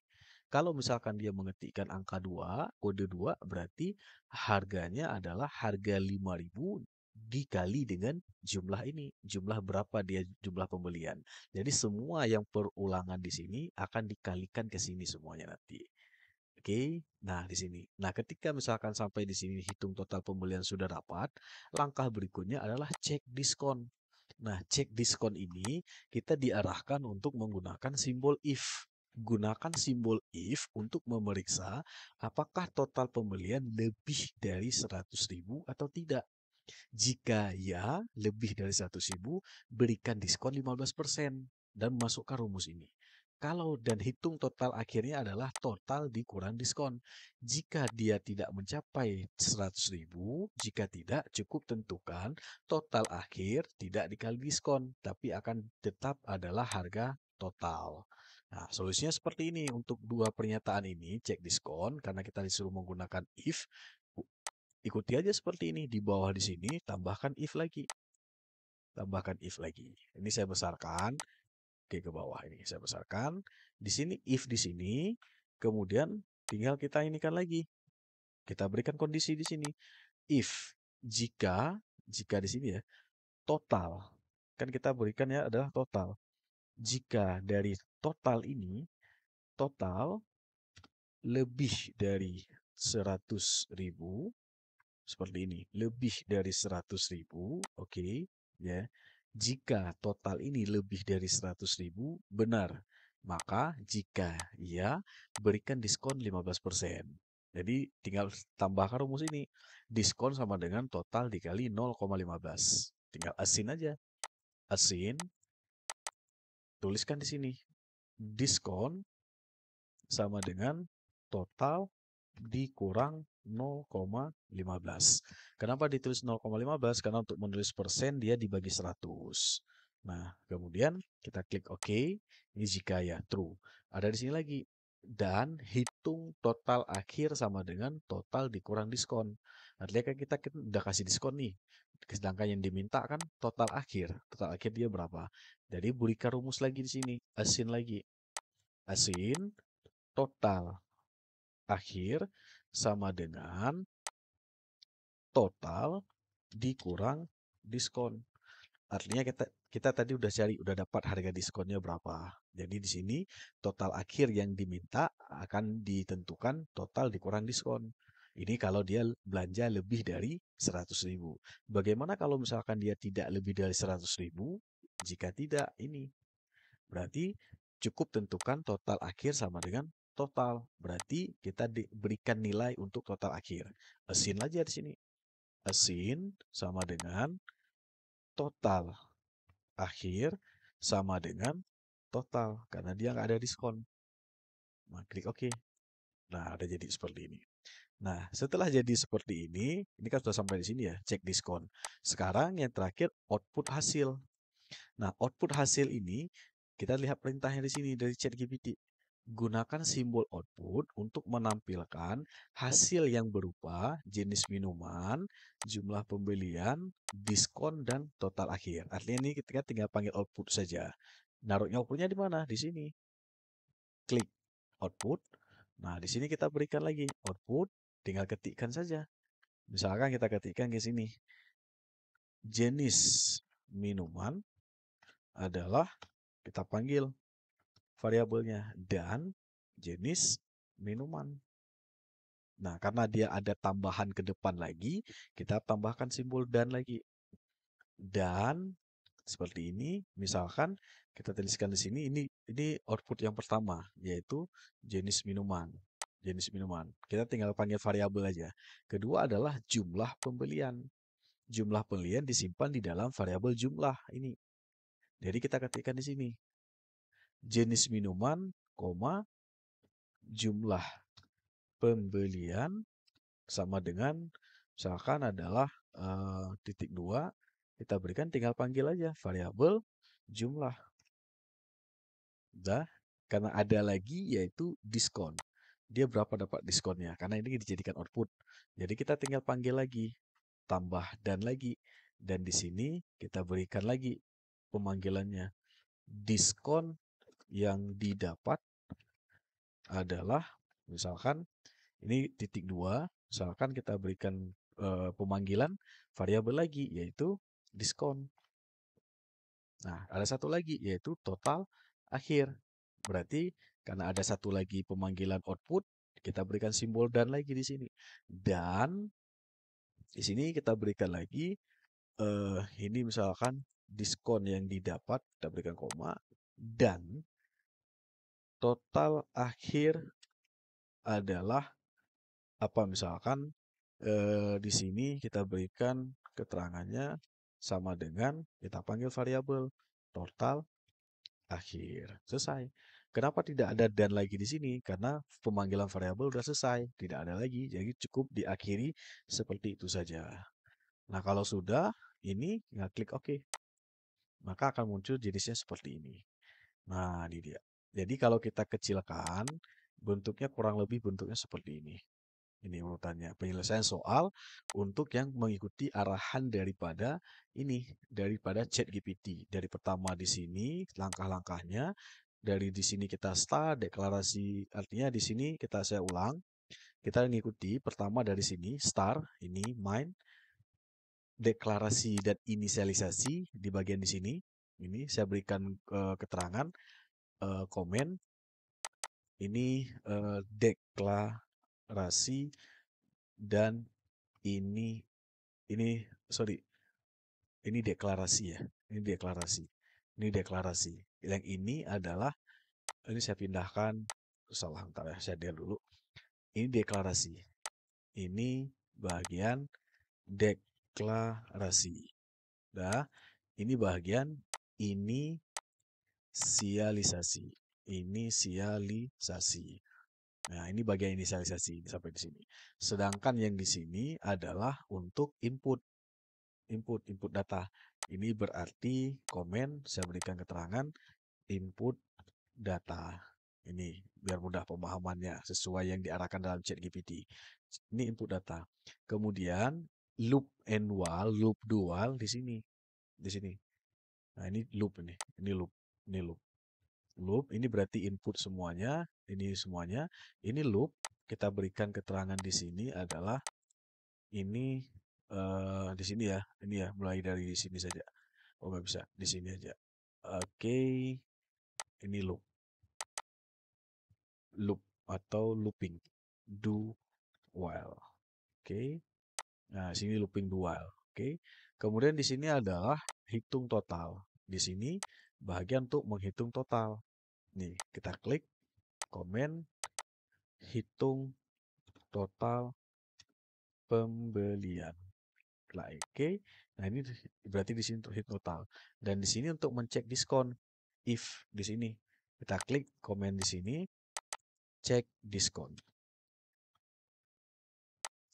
Kalau misalkan dia mengetikkan angka 2, kode 2 berarti harganya adalah harga 5000 dikali dengan jumlah ini. Jumlah berapa dia jumlah pembelian. Jadi semua yang perulangan di sini akan dikalikan ke sini semuanya nanti. Oke, nah di sini. Nah, ketika misalkan sampai di sini hitung total pembelian sudah dapat, langkah berikutnya adalah cek diskon. Nah, cek diskon ini kita diarahkan untuk menggunakan simbol if. Gunakan simbol if untuk memeriksa apakah total pembelian lebih dari 100.000 atau tidak. Jika ya, lebih dari 100.000, berikan diskon 15% dan masukkan rumus ini. Kalau dan hitung total akhirnya adalah total dikurang diskon. Jika dia tidak mencapai 100.000, jika tidak cukup tentukan total akhir tidak dikali diskon, tapi akan tetap adalah harga total. Nah, solusinya seperti ini untuk dua pernyataan ini, cek diskon karena kita disuruh menggunakan if. Ikuti aja seperti ini. Di bawah di sini tambahkan if lagi. Tambahkan if lagi. Ini saya besarkan. Oke, ke bawah ini saya besarkan. Di sini if di sini. Kemudian tinggal kita inikan lagi. Kita berikan kondisi di sini. If jika di sini ya total. Kan kita berikan ya adalah total. Jika dari total ini total lebih dari 100.000 seperti ini, lebih dari 100.000, oke, ya. Jika total ini lebih dari 100.000, benar. Maka jika ya, berikan diskon 15%. Jadi tinggal tambahkan rumus ini. Diskon sama dengan total dikali 0,15. Tinggal asin aja. Asin, tuliskan di sini. Diskon sama dengan total dikurang 0,15. Kenapa ditulis 0,15? Karena untuk menulis persen dia dibagi 100. Nah, kemudian kita klik OK. Ini jika ya true. Ada di sini lagi. Dan hitung total akhir sama dengan total dikurang diskon. Artinya kan kita udah kasih diskon nih. Sedangkan yang diminta kan total akhir. Total akhir dia berapa? Jadi berikan rumus lagi di sini. Asin lagi. Asin total akhir sama dengan total dikurang diskon. Artinya kita tadi udah cari, udah dapat harga diskonnya berapa. Jadi di sini total akhir yang diminta akan ditentukan total dikurang diskon. Ini kalau dia belanja lebih dari 100.000. Bagaimana kalau misalkan dia tidak lebih dari 100.000? Jika tidak, ini berarti cukup tentukan total akhir sama dengan total. Berarti kita diberikan nilai untuk total akhir. Asin aja di sini. Asin sama dengan total akhir sama dengan total karena dia nggak ada diskon. Nah, klik OK. Nah, ada jadi seperti ini. Nah, setelah jadi seperti ini kan sudah sampai di sini ya, cek diskon. Sekarang yang terakhir output hasil. Nah, output hasil ini kita lihat perintahnya di sini dari ChatGPT. Gunakan simbol output untuk menampilkan hasil yang berupa jenis minuman, jumlah pembelian, diskon, dan total akhir. Artinya ini kita tinggal panggil output saja. Naruhnya outputnya di mana? Di sini. Klik output. Nah, di sini kita berikan lagi output, tinggal ketikkan saja. Misalkan kita ketikkan di sini. Jenis minuman adalah kita panggil variabelnya dan jenis minuman. Nah, karena dia ada tambahan ke depan lagi, kita tambahkan simbol dan lagi. Dan seperti ini, misalkan kita tuliskan di sini, ini output yang pertama, yaitu jenis minuman. Jenis minuman. Kita tinggal panggil variabel aja. Kedua adalah jumlah pembelian. Jumlah pembelian disimpan di dalam variabel jumlah ini. Jadi kita ketikkan di sini. Jenis minuman, koma, jumlah pembelian sama dengan misalkan adalah titik 2, kita berikan tinggal panggil aja variabel jumlah. Udah, karena ada lagi yaitu diskon. Dia berapa dapat diskonnya? Karena ini dijadikan output. Jadi kita tinggal panggil lagi, tambah dan lagi. Dan di sini kita berikan lagi pemanggilannya. Diskon yang didapat adalah misalkan ini titik 2, misalkan kita berikan pemanggilan variabel lagi yaitu diskon. Nah, ada satu lagi yaitu total akhir. Berarti karena ada satu lagi pemanggilan output, kita berikan simbol dan lagi di sini. Dan di sini kita berikan lagi ini misalkan diskon yang didapat, kita berikan koma dan total akhir adalah apa misalkan di sini kita berikan keterangannya sama dengan kita panggil variabel total akhir. Selesai. Kenapa tidak ada dan lagi di sini? Karena pemanggilan variabel sudah selesai, tidak ada lagi. Jadi cukup diakhiri seperti itu saja. Nah, kalau sudah, ini tinggal klik OK. Maka akan muncul jenisnya seperti ini. Nah, ini dia. Jadi kalau kita kecilkan, bentuknya kurang lebih bentuknya seperti ini. Ini urutannya. Penyelesaian soal untuk yang mengikuti arahan daripada ChatGPT. Dari pertama di sini langkah-langkahnya, dari di sini kita start deklarasi, artinya di sini saya ulang. Kita mengikuti pertama dari sini start, ini main deklarasi dan inisialisasi di bagian di sini. Ini saya berikan keterangan komen ini deklarasi dan ini sorry, ini deklarasi ya, ini deklarasi yang ini adalah, ini saya pindahkan, salah, ntar ya, saya delete dulu. Ini deklarasi, ini bagian deklarasi. Dah, ini bagian inisialisasi. Nah, ini bagian inisialisasi sampai di sini. Sedangkan yang di sini adalah untuk input data. Ini berarti komen saya berikan keterangan input data. Ini biar mudah pemahamannya sesuai yang diarahkan dalam ChatGPT. Ini input data. Kemudian loop and while, loop dual di sini. Di sini. Nah, ini loop ini. Ini loop. Ini loop. Loop ini berarti input semuanya, ini semuanya. Ini loop, kita berikan keterangan di sini adalah ini di sini ya. Ini ya, mulai dari sini saja. Oh, nggak bisa. Di sini aja. Oke, ini loop. Loop atau looping. Do while. Oke. Nah, sini looping do while. Oke. Kemudian di sini adalah hitung total. Di sini bagian untuk menghitung total. Nih, kita klik komen hitung total pembelian. Klik OK. Nah, ini berarti di sini untuk hitung total. Dan di sini untuk mencek diskon. If di sini kita klik komen di sini, cek diskon.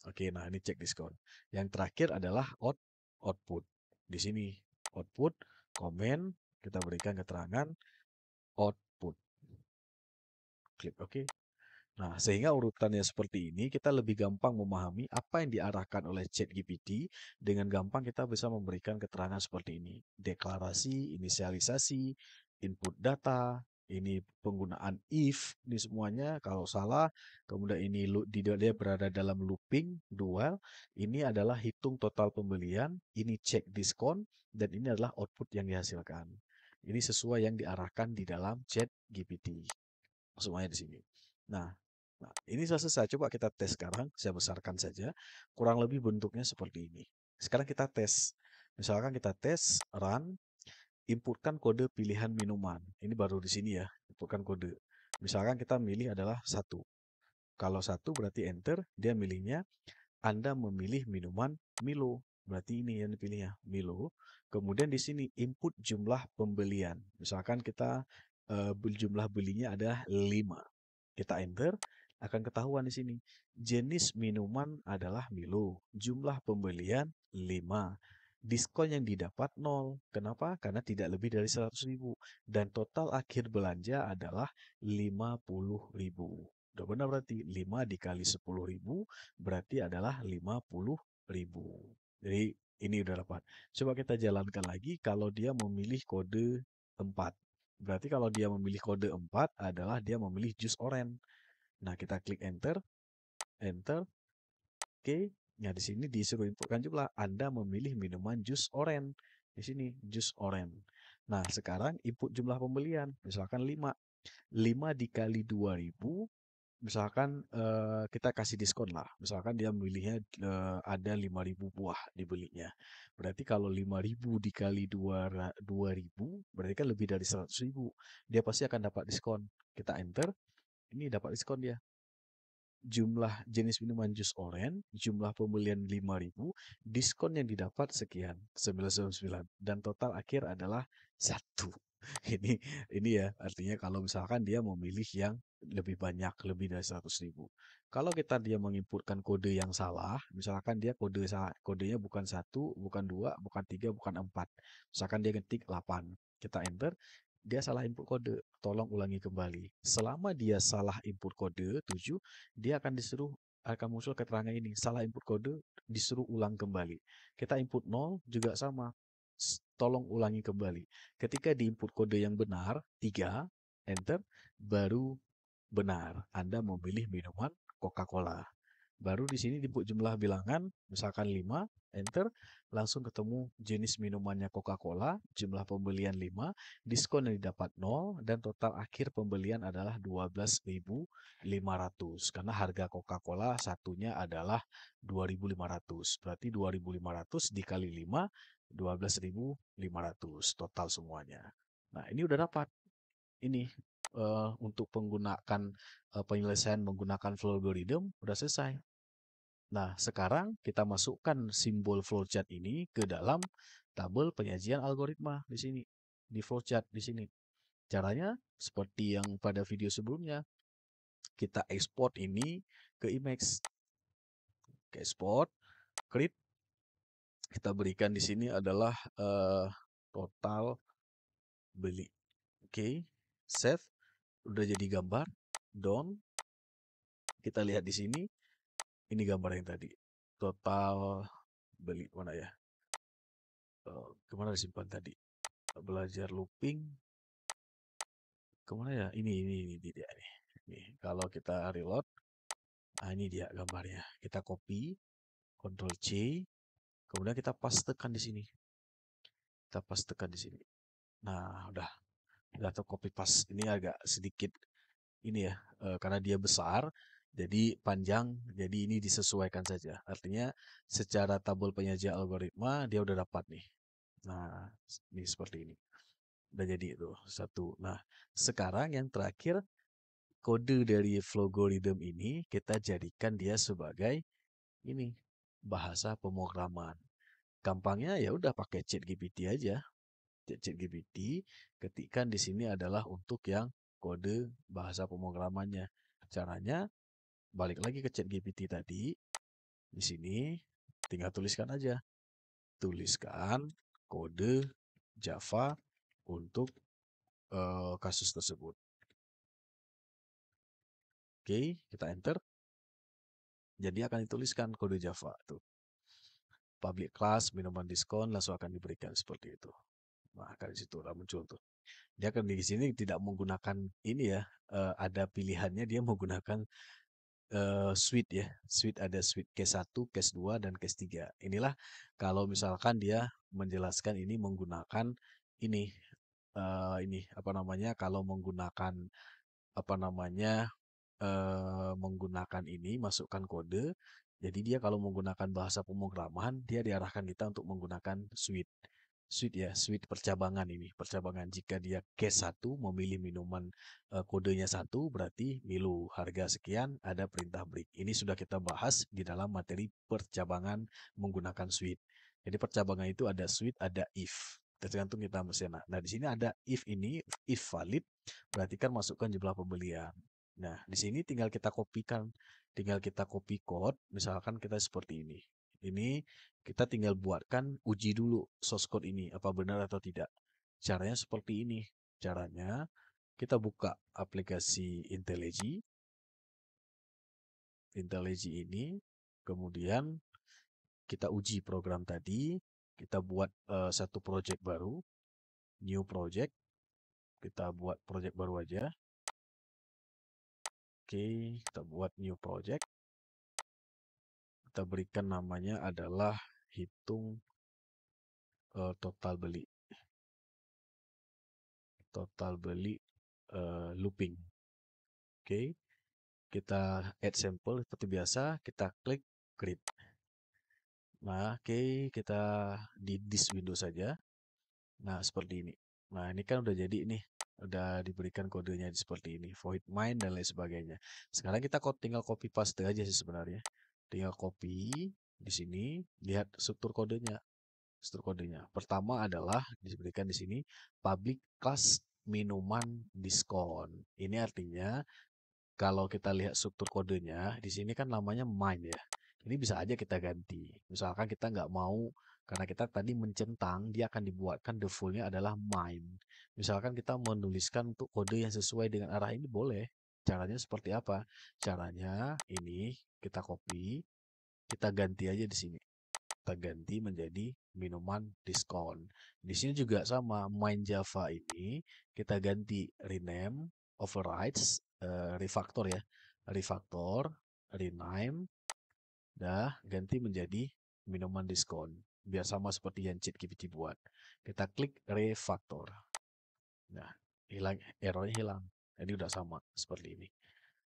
Oke, nah ini cek diskon. Yang terakhir adalah output. Di sini output, komen, kita berikan keterangan output. Klik OK. Nah, sehingga urutannya seperti ini, kita lebih gampang memahami apa yang diarahkan oleh ChatGPT. Dengan gampang kita bisa memberikan keterangan seperti ini. Deklarasi, inisialisasi, input data, ini penggunaan if, ini semuanya kalau salah. Kemudian ini dia berada dalam looping, dual. Ini adalah hitung total pembelian, ini cek diskon, dan ini adalah output yang dihasilkan. Ini sesuai yang diarahkan di dalam ChatGPT. Semuanya di sini. Nah, ini sudah selesai. Coba kita tes sekarang. Saya besarkan saja. Kurang lebih bentuknya seperti ini. Sekarang kita tes. Misalkan kita tes run, inputkan kode pilihan minuman. Ini baru di sini ya, inputkan kode. Misalkan kita milih adalah 1. Kalau 1 berarti enter, dia milihnya Anda memilih minuman Milo. Berarti ini yang dipilihnya, Milo. Kemudian di sini input jumlah pembelian. Misalkan kita jumlah belinya ada 5. Kita enter, akan ketahuan di sini. Jenis minuman adalah Milo. Jumlah pembelian 5. Diskon yang didapat 0. Kenapa? Karena tidak lebih dari 100.000. Dan total akhir belanja adalah 50.000. Udah benar berarti 5 dikali 10.000 berarti adalah 50.000. Jadi ini udah dapat. Coba kita jalankan lagi kalau dia memilih kode 4. Berarti kalau dia memilih kode 4 adalah dia memilih jus orange. Nah, kita klik enter, enter. Oke. Nah, di sini disuruh inputkan jumlah. Anda memilih minuman jus orange. Di sini jus orange. Nah, sekarang input jumlah pembelian. Misalkan 5. 5 dikali 2.000 misalkan kita kasih diskon lah. Misalkan dia memilihnya ada 5.000 buah dibelinya. Berarti kalau 5.000 dikali 2.000 berarti kan lebih dari 100.000. Dia pasti akan dapat diskon. Kita enter, ini dapat diskon dia. Jumlah jenis minuman jus orange, jumlah pembelian 5.000, diskon yang didapat sekian, 999. Dan total akhir adalah 1. Ini ini ya, artinya kalau misalkan dia memilih yang lebih banyak, lebih dari 100.000. Kalau dia menginputkan kode yang salah, misalkan dia kodenya bukan 1, bukan 2, bukan 3, bukan 4. Misalkan dia ketik 8. Kita enter, dia salah input kode, tolong ulangi kembali. Selama dia salah input kode 7, dia akan muncul keterangan ini, salah input kode, disuruh ulang kembali. Kita input 0 juga sama, tolong ulangi kembali. Ketika di input kode yang benar, 3, enter, baru benar. Anda memilih minuman Coca-Cola. Baru di sini input jumlah bilangan, misalkan 5, enter, langsung ketemu jenis minumannya Coca-Cola, jumlah pembelian 5, diskon yang didapat 0, dan total akhir pembelian adalah 12.500. Karena harga Coca-Cola satunya adalah 2.500. Berarti 2.500 dikali 5, 12.500 total semuanya. Nah, ini udah dapat. Ini untuk penyelesaian menggunakan flow algorithm udah selesai. Nah, sekarang kita masukkan simbol flowchart ini ke dalam tabel penyajian algoritma di sini, di flowchart di sini. Caranya seperti yang pada video sebelumnya, kita export ini ke image. Ke export, create. Kita berikan di sini adalah total beli. Oke, save. Udah jadi gambar. Down. Kita lihat di sini. Ini gambar yang tadi. Total beli mana ya? Kemana disimpan tadi? Belajar looping. Kemana ya? Ini dia nih. Nih, kalau kita reload, nah ini dia gambarnya. Kita copy, Ctrl C, kemudian kita pastekan di sini. Kita pastekan di sini. Nah, udah copy paste. Ini agak sedikit ini ya, karena dia besar, jadi panjang, jadi ini disesuaikan saja. Artinya secara tabel penyajian algoritma dia udah dapat nih. Nah, ini seperti ini. Udah jadi itu satu. Nah, sekarang yang terakhir kode dari Flowgorithm ini kita jadikan dia sebagai ini bahasa pemrograman. Gampangnya ya udah pakai ChatGPT aja. ChatGPT ketikkan di sini adalah untuk yang kode bahasa pemrogramannya. Caranya balik lagi ke ChatGPT tadi. Di sini tinggal tuliskan aja. Tuliskan kode Java untuk kasus tersebut. Oke, kita enter. Jadi akan dituliskan kode Java tuh. Public class, minuman diskon langsung akan diberikan seperti itu. Nah, dari situ udah muncul tuh. Dia akan di sini tidak menggunakan ini ya, ada pilihannya dia menggunakan suite ya. Suite ada suite case 1, case 2, dan case 3. Inilah kalau misalkan dia menjelaskan ini menggunakan ini apa namanya, kalau menggunakan apa namanya, menggunakan ini masukkan kode. Jadi dia kalau menggunakan bahasa pemrograman, dia diarahkan kita untuk menggunakan suite. Suite ya, suite percabangan ini, percabangan. Jika dia case 1 memilih minuman kodenya 1 berarti milu harga sekian ada perintah break. Ini sudah kita bahas di dalam materi percabangan menggunakan suite. Jadi percabangan itu ada suite, ada if. Tergantung kita mesin. Nah, di sini ada if ini, if valid, berarti kan masukkan jumlah pembelian. Nah, di sini tinggal kita kopikan, tinggal kita copy code, misalkan kita seperti ini. Ini kita tinggal buatkan uji dulu source code ini, apa benar atau tidak. Caranya seperti ini. Caranya kita buka aplikasi IntelliJ. IntelliJ ini, kemudian kita uji program tadi, kita buat satu project baru, new project, kita buat project baru aja. Oke, kita buat new project. Kita berikan namanya adalah hitung total beli. Total beli looping. Oke, kita add sample seperti biasa, kita klik create. Nah, oke, kita di this window saja. Nah, seperti ini. Nah, ini kan udah jadi nih. Udah diberikan kodenya seperti ini. Void main dan lain sebagainya. Sekarang kita tinggal copy paste aja sih sebenarnya. Tinggal copy di sini. Lihat struktur kodenya. Struktur kodenya. Pertama adalah diberikan di sini public class minuman diskon. Ini artinya kalau kita lihat struktur kodenya, di sini kan namanya mine ya. Ini bisa aja kita ganti. Misalkan kita nggak mau, karena kita tadi mencentang, dia akan dibuatkan defaultnya adalah mine. Misalkan kita menuliskan untuk kode yang sesuai dengan arah ini boleh. Caranya seperti apa? Caranya ini kita copy, kita ganti aja di sini. Kita ganti menjadi minuman diskon. Di sini juga sama, main Java ini kita ganti rename, overrides, refactor ya, refactor, rename, dah ganti menjadi minuman diskon. Biar sama seperti yang ChatGPT buat. Kita klik refactor. Nah, hilang errornya hilang. Jadi udah sama seperti ini.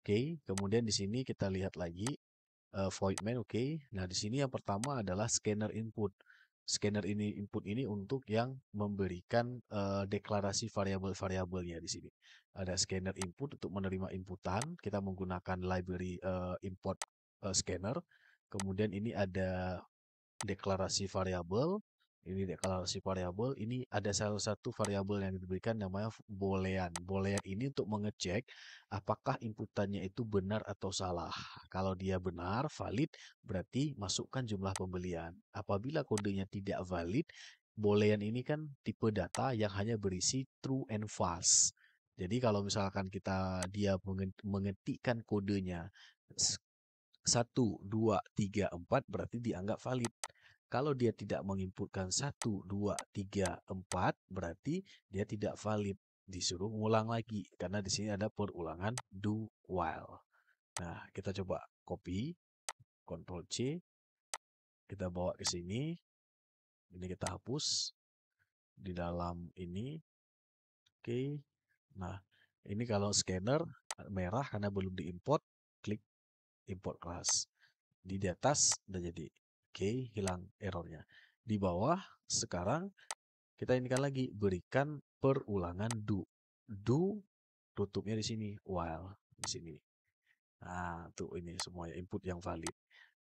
Oke, kemudian di sini kita lihat lagi void main, oke. Nah, di sini yang pertama adalah scanner input. Scanner ini input ini untuk yang memberikan deklarasi variabel-variabelnya di sini. Ada scanner input untuk menerima inputan. Kita menggunakan library import scanner. Kemudian ini ada deklarasi variabel. Ini deklarasi variabel. Ini ada salah satu variabel yang diberikan namanya boolean. Boolean ini untuk mengecek apakah inputannya itu benar atau salah. Kalau dia benar, valid, berarti masukkan jumlah pembelian. Apabila kodenya tidak valid, boolean ini kan tipe data yang hanya berisi true and false. Jadi kalau misalkan dia mengetikkan kodenya 1, 2, 3, 4 berarti dianggap valid. Kalau dia tidak menginputkan 1, 2, 3, 4 berarti dia tidak valid. Disuruh ngulang lagi karena di sini ada perulangan do while. Nah, kita coba copy, Ctrl C, kita bawa ke sini. Ini kita hapus. di dalam ini. Oke. Nah, ini kalau scanner merah karena belum diimport, klik import kelas. Di atas udah jadi. Oke, hilang errornya. Di bawah sekarang kita inikan lagi, berikan perulangan do. Do tutupnya di sini, while di sini. Nah, tuh ini semuanya input yang valid.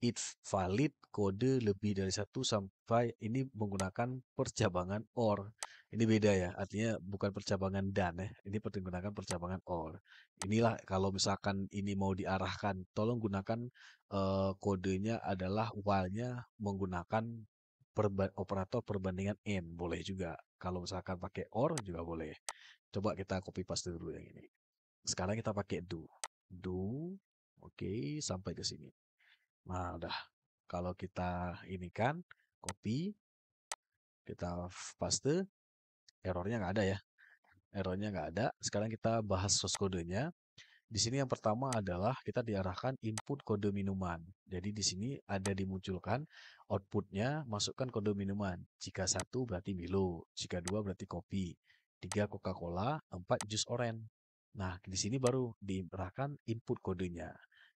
If valid kode lebih dari satu sampai ini menggunakan percabangan or. Ini beda ya, artinya bukan percabangan dan ya. Ini menggunakan percabangan or. Inilah kalau misalkan ini mau diarahkan, tolong gunakan kodenya adalah while-nya menggunakan operator perbandingan and, boleh juga. Kalau misalkan pakai or juga boleh. Coba kita copy paste dulu yang ini. Sekarang kita pakai do. Do, oke, sampai ke sini. Nah, udah. Kalau kita ini kan, copy, kita paste, errornya nggak ada ya. Errornya nggak ada. Sekarang kita bahas source kodenya. Di sini yang pertama adalah kita diarahkan input kode minuman. Jadi di sini ada dimunculkan outputnya, masukkan kode minuman. Jika satu berarti Milo, jika dua berarti kopi, tiga Coca-Cola, empat jus orange. Nah, di sini baru diarahkan input kodenya.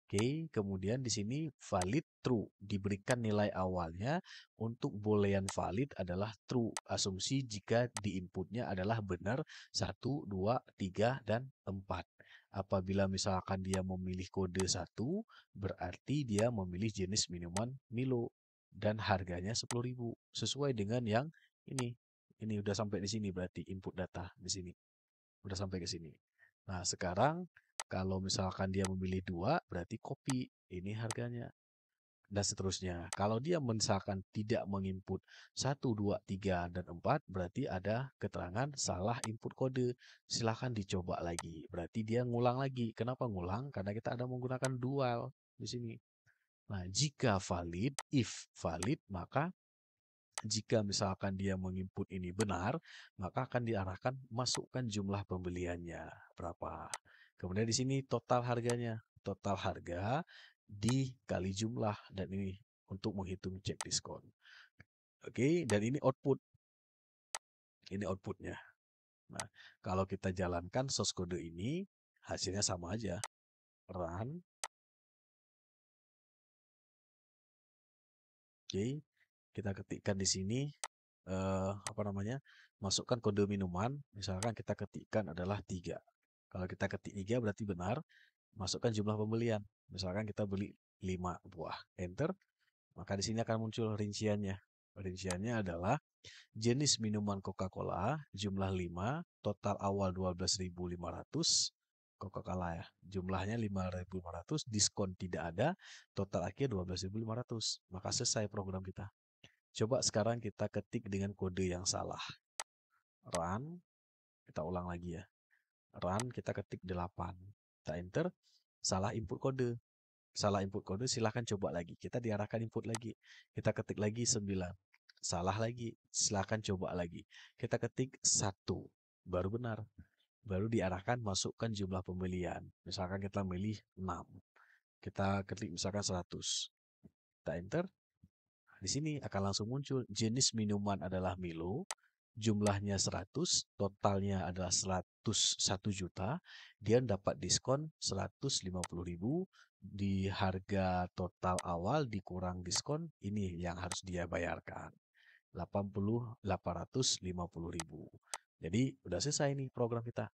Oke, kemudian di sini valid true, diberikan nilai awalnya untuk boolean valid adalah true, asumsi jika di inputnya adalah benar 1, 2, 3, dan 4. Apabila misalkan dia memilih kode 1, berarti dia memilih jenis minuman Milo dan harganya 10.000 sesuai dengan yang ini. Ini udah sampai di sini berarti input data di sini. Udah sampai ke sini. Nah, sekarang kalau misalkan dia memilih 2, berarti kopi. Ini harganya dan seterusnya. Kalau dia misalkan tidak menginput 1, 2, 3, dan 4, berarti ada keterangan salah input kode. Silahkan dicoba lagi. Berarti dia ngulang lagi. Kenapa ngulang? Karena kita ada menggunakan dual di sini. Nah, jika valid, if valid, maka jika misalkan dia menginput ini benar, maka akan diarahkan masukkan jumlah pembeliannya berapa. Kemudian di sini total harganya, total harga dikali jumlah dan ini untuk menghitung cek diskon. Oke, dan ini output. Ini outputnya. Nah, kalau kita jalankan source code ini, hasilnya sama aja. Run. Oke, kita ketikkan di sini apa namanya? Masukkan kode minuman, misalkan kita ketikkan adalah 3. Kalau kita ketik 3 berarti benar, masukkan jumlah pembelian. Misalkan kita beli 5 buah, enter, maka di sini akan muncul rinciannya. Rinciannya adalah jenis minuman Coca-Cola jumlah 5, total awal 12.500 Coca-Cola ya. Jumlahnya 5.500, diskon tidak ada, total akhir 12.500. Maka selesai program kita. Coba sekarang kita ketik dengan kode yang salah. Run, kita ulang lagi ya. Run, kita ketik 8. Kita enter, salah input kode. Salah input kode, silahkan coba lagi. Kita diarahkan input lagi. Kita ketik lagi 9. Salah lagi, silahkan coba lagi. Kita ketik 1. Baru benar. Baru diarahkan masukkan jumlah pembelian. Misalkan kita milih 6. Kita ketik misalkan 100. Kita enter, di sini akan langsung muncul jenis minuman adalah Milo, jumlahnya 100, totalnya adalah 101 juta, dia dapat diskon 150.000 di harga total awal dikurang diskon, ini yang harus dia bayarkan. 850.000. Jadi udah selesai nih program kita.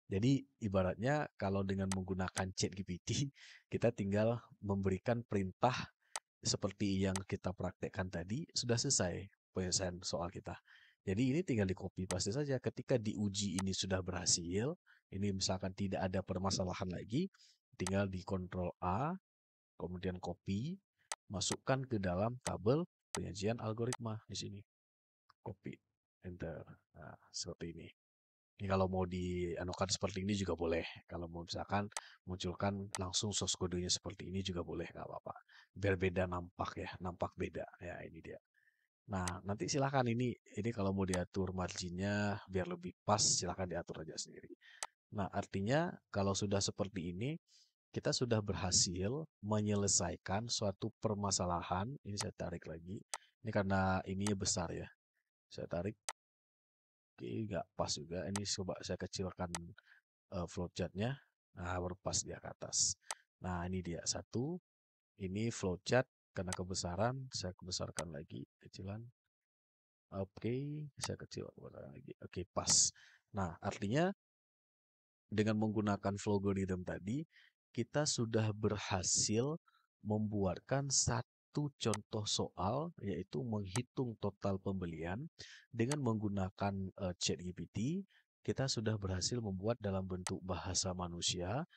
Jadi ibaratnya kalau dengan menggunakan ChatGPT, kita tinggal memberikan perintah seperti yang kita praktekkan tadi, sudah selesai penyelesaian soal kita. Jadi ini tinggal di copy paste saja. Ketika diuji ini sudah berhasil, ini misalkan tidak ada permasalahan lagi, tinggal di Ctrl A, kemudian copy, masukkan ke dalam tabel penyajian algoritma di sini. Copy, enter. Nah, seperti ini. Ini kalau mau dianukan seperti ini juga boleh. Kalau mau misalkan munculkan langsung source kodenya seperti ini juga boleh, nggak apa-apa. Biar beda nampak ya, nampak beda. Ya ini dia. Nah nanti silahkan ini kalau mau diatur marginnya biar lebih pas silahkan diatur aja sendiri. Nah artinya kalau sudah seperti ini kita sudah berhasil menyelesaikan suatu permasalahan. Ini saya tarik lagi. Ini karena ininya besar ya. Saya tarik. Oke, nggak pas juga. Ini coba saya kecilkan flowchartnya. Nah, baru pas dia ke atas. Nah, ini dia satu. Ini flowchart karena kebesaran, saya kebesarkan lagi kecilan. Oke, saya kecilkan lagi. Oke, pas. Nah, artinya dengan menggunakan Flowgorithm tadi, kita sudah berhasil membuatkan satu contoh soal, yaitu menghitung total pembelian dengan menggunakan ChatGPT. Kita sudah berhasil membuat dalam bentuk bahasa manusia,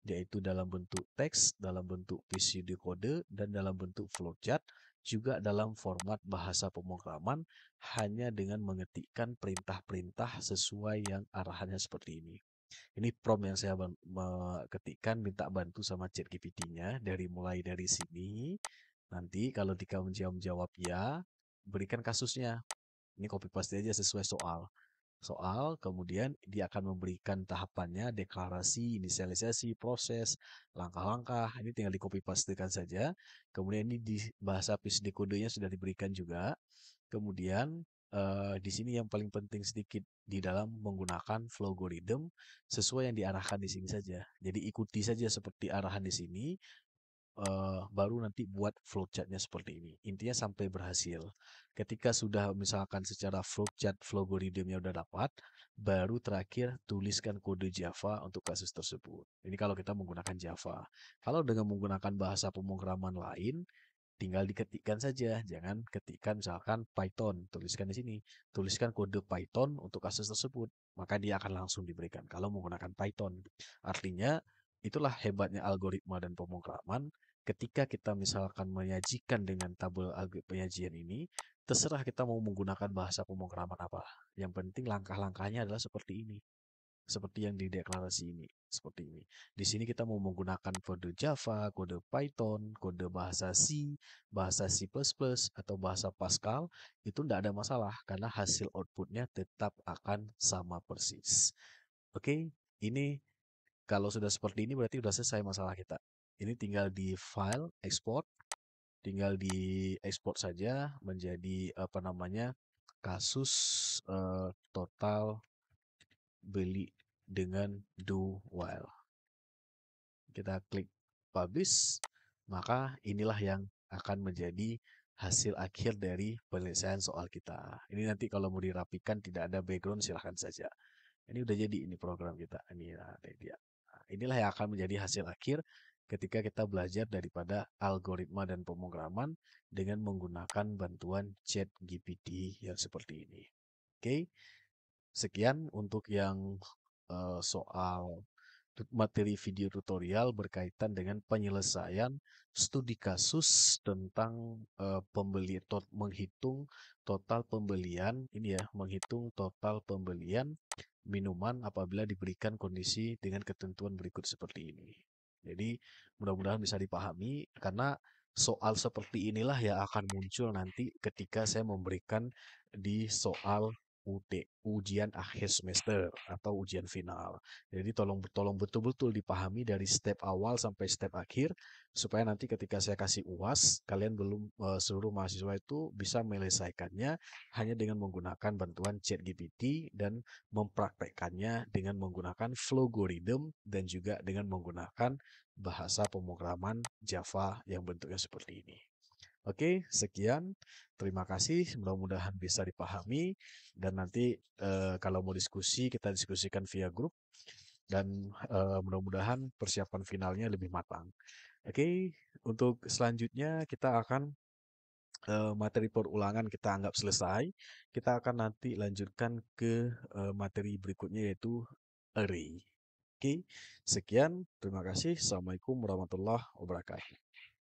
yaitu dalam bentuk teks, dalam bentuk PCD kode, dan dalam bentuk flowchart, juga dalam format bahasa pemrograman, hanya dengan mengetikkan perintah-perintah sesuai yang arahannya seperti ini. Ini prompt yang saya ketikkan, minta bantu sama ChatGPT-nya dari mulai dari sini. Nanti kalau Tika menjawab ya, berikan kasusnya. Ini copy paste aja sesuai soal, kemudian dia akan memberikan tahapannya, deklarasi, inisialisasi, proses, langkah-langkah. Ini tinggal di copy pastekan saja. Kemudian ini di bahasa PSD kodenya sudah diberikan juga. Kemudian di sini yang paling penting sedikit di dalam menggunakan Flowgorithm sesuai yang diarahkan di sini saja. Jadi ikuti saja seperti arahan di sini, baru nanti buat flowchartnya seperti ini. Intinya sampai berhasil. Ketika sudah misalkan secara flowchart, flowgoritmnya udah dapat, baru terakhir tuliskan kode Java untuk kasus tersebut. Ini kalau kita menggunakan Java. Kalau dengan menggunakan bahasa pemrograman lain, tinggal diketikkan saja. Jangan ketikkan misalkan Python, tuliskan di sini. Tuliskan kode Python untuk kasus tersebut. Maka dia akan langsung diberikan kalau menggunakan Python. Artinya, itulah hebatnya algoritma dan pemrograman. Ketika kita misalkan menyajikan dengan tabel penyajian ini, terserah kita mau menggunakan bahasa pemrograman apa. Yang penting langkah-langkahnya adalah seperti ini. Seperti yang di deklarasi ini. Seperti ini. Di sini kita mau menggunakan kode Java, kode Python, kode bahasa C, bahasa C++, atau bahasa Pascal, itu tidak ada masalah karena hasil outputnya tetap akan sama persis. Oke, ini kalau sudah seperti ini berarti sudah selesai masalah kita. Ini tinggal di file, export, tinggal di export saja menjadi apa namanya kasus total beli dengan do while. Kita klik publish, maka inilah yang akan menjadi hasil akhir dari penyelesaian soal kita. Ini nanti kalau mau dirapikan tidak ada background silahkan saja. Ini udah jadi ini program kita. Ini nah, dia. Nah, inilah yang akan menjadi hasil akhir ketika kita belajar daripada algoritma dan pemrograman dengan menggunakan bantuan ChatGPT yang seperti ini. Oke, sekian untuk yang soal materi video tutorial berkaitan dengan penyelesaian studi kasus tentang menghitung total pembelian ini ya, menghitung total pembelian minuman apabila diberikan kondisi dengan ketentuan berikut seperti ini. Jadi mudah-mudahan bisa dipahami karena soal seperti inilah yang akan muncul nanti ketika saya memberikan di soal ujian akhir semester atau ujian final. Jadi tolong betul-betul dipahami dari step awal sampai step akhir supaya nanti ketika saya kasih UAS, kalian belum seluruh mahasiswa itu bisa menyelesaikannya hanya dengan menggunakan bantuan ChatGPT dan mempraktekkannya dengan menggunakan Flowgorithm dan juga dengan menggunakan bahasa pemrograman Java yang bentuknya seperti ini. Oke, sekian. Terima kasih. Mudah-mudahan bisa dipahami. Dan nanti kalau mau diskusi, kita diskusikan via grup. Dan mudah-mudahan persiapan finalnya lebih matang. Oke, untuk selanjutnya kita akan materi perulangan kita anggap selesai. Kita akan nanti lanjutkan ke materi berikutnya yaitu array. Oke, sekian. Terima kasih. Assalamualaikum warahmatullahi wabarakatuh.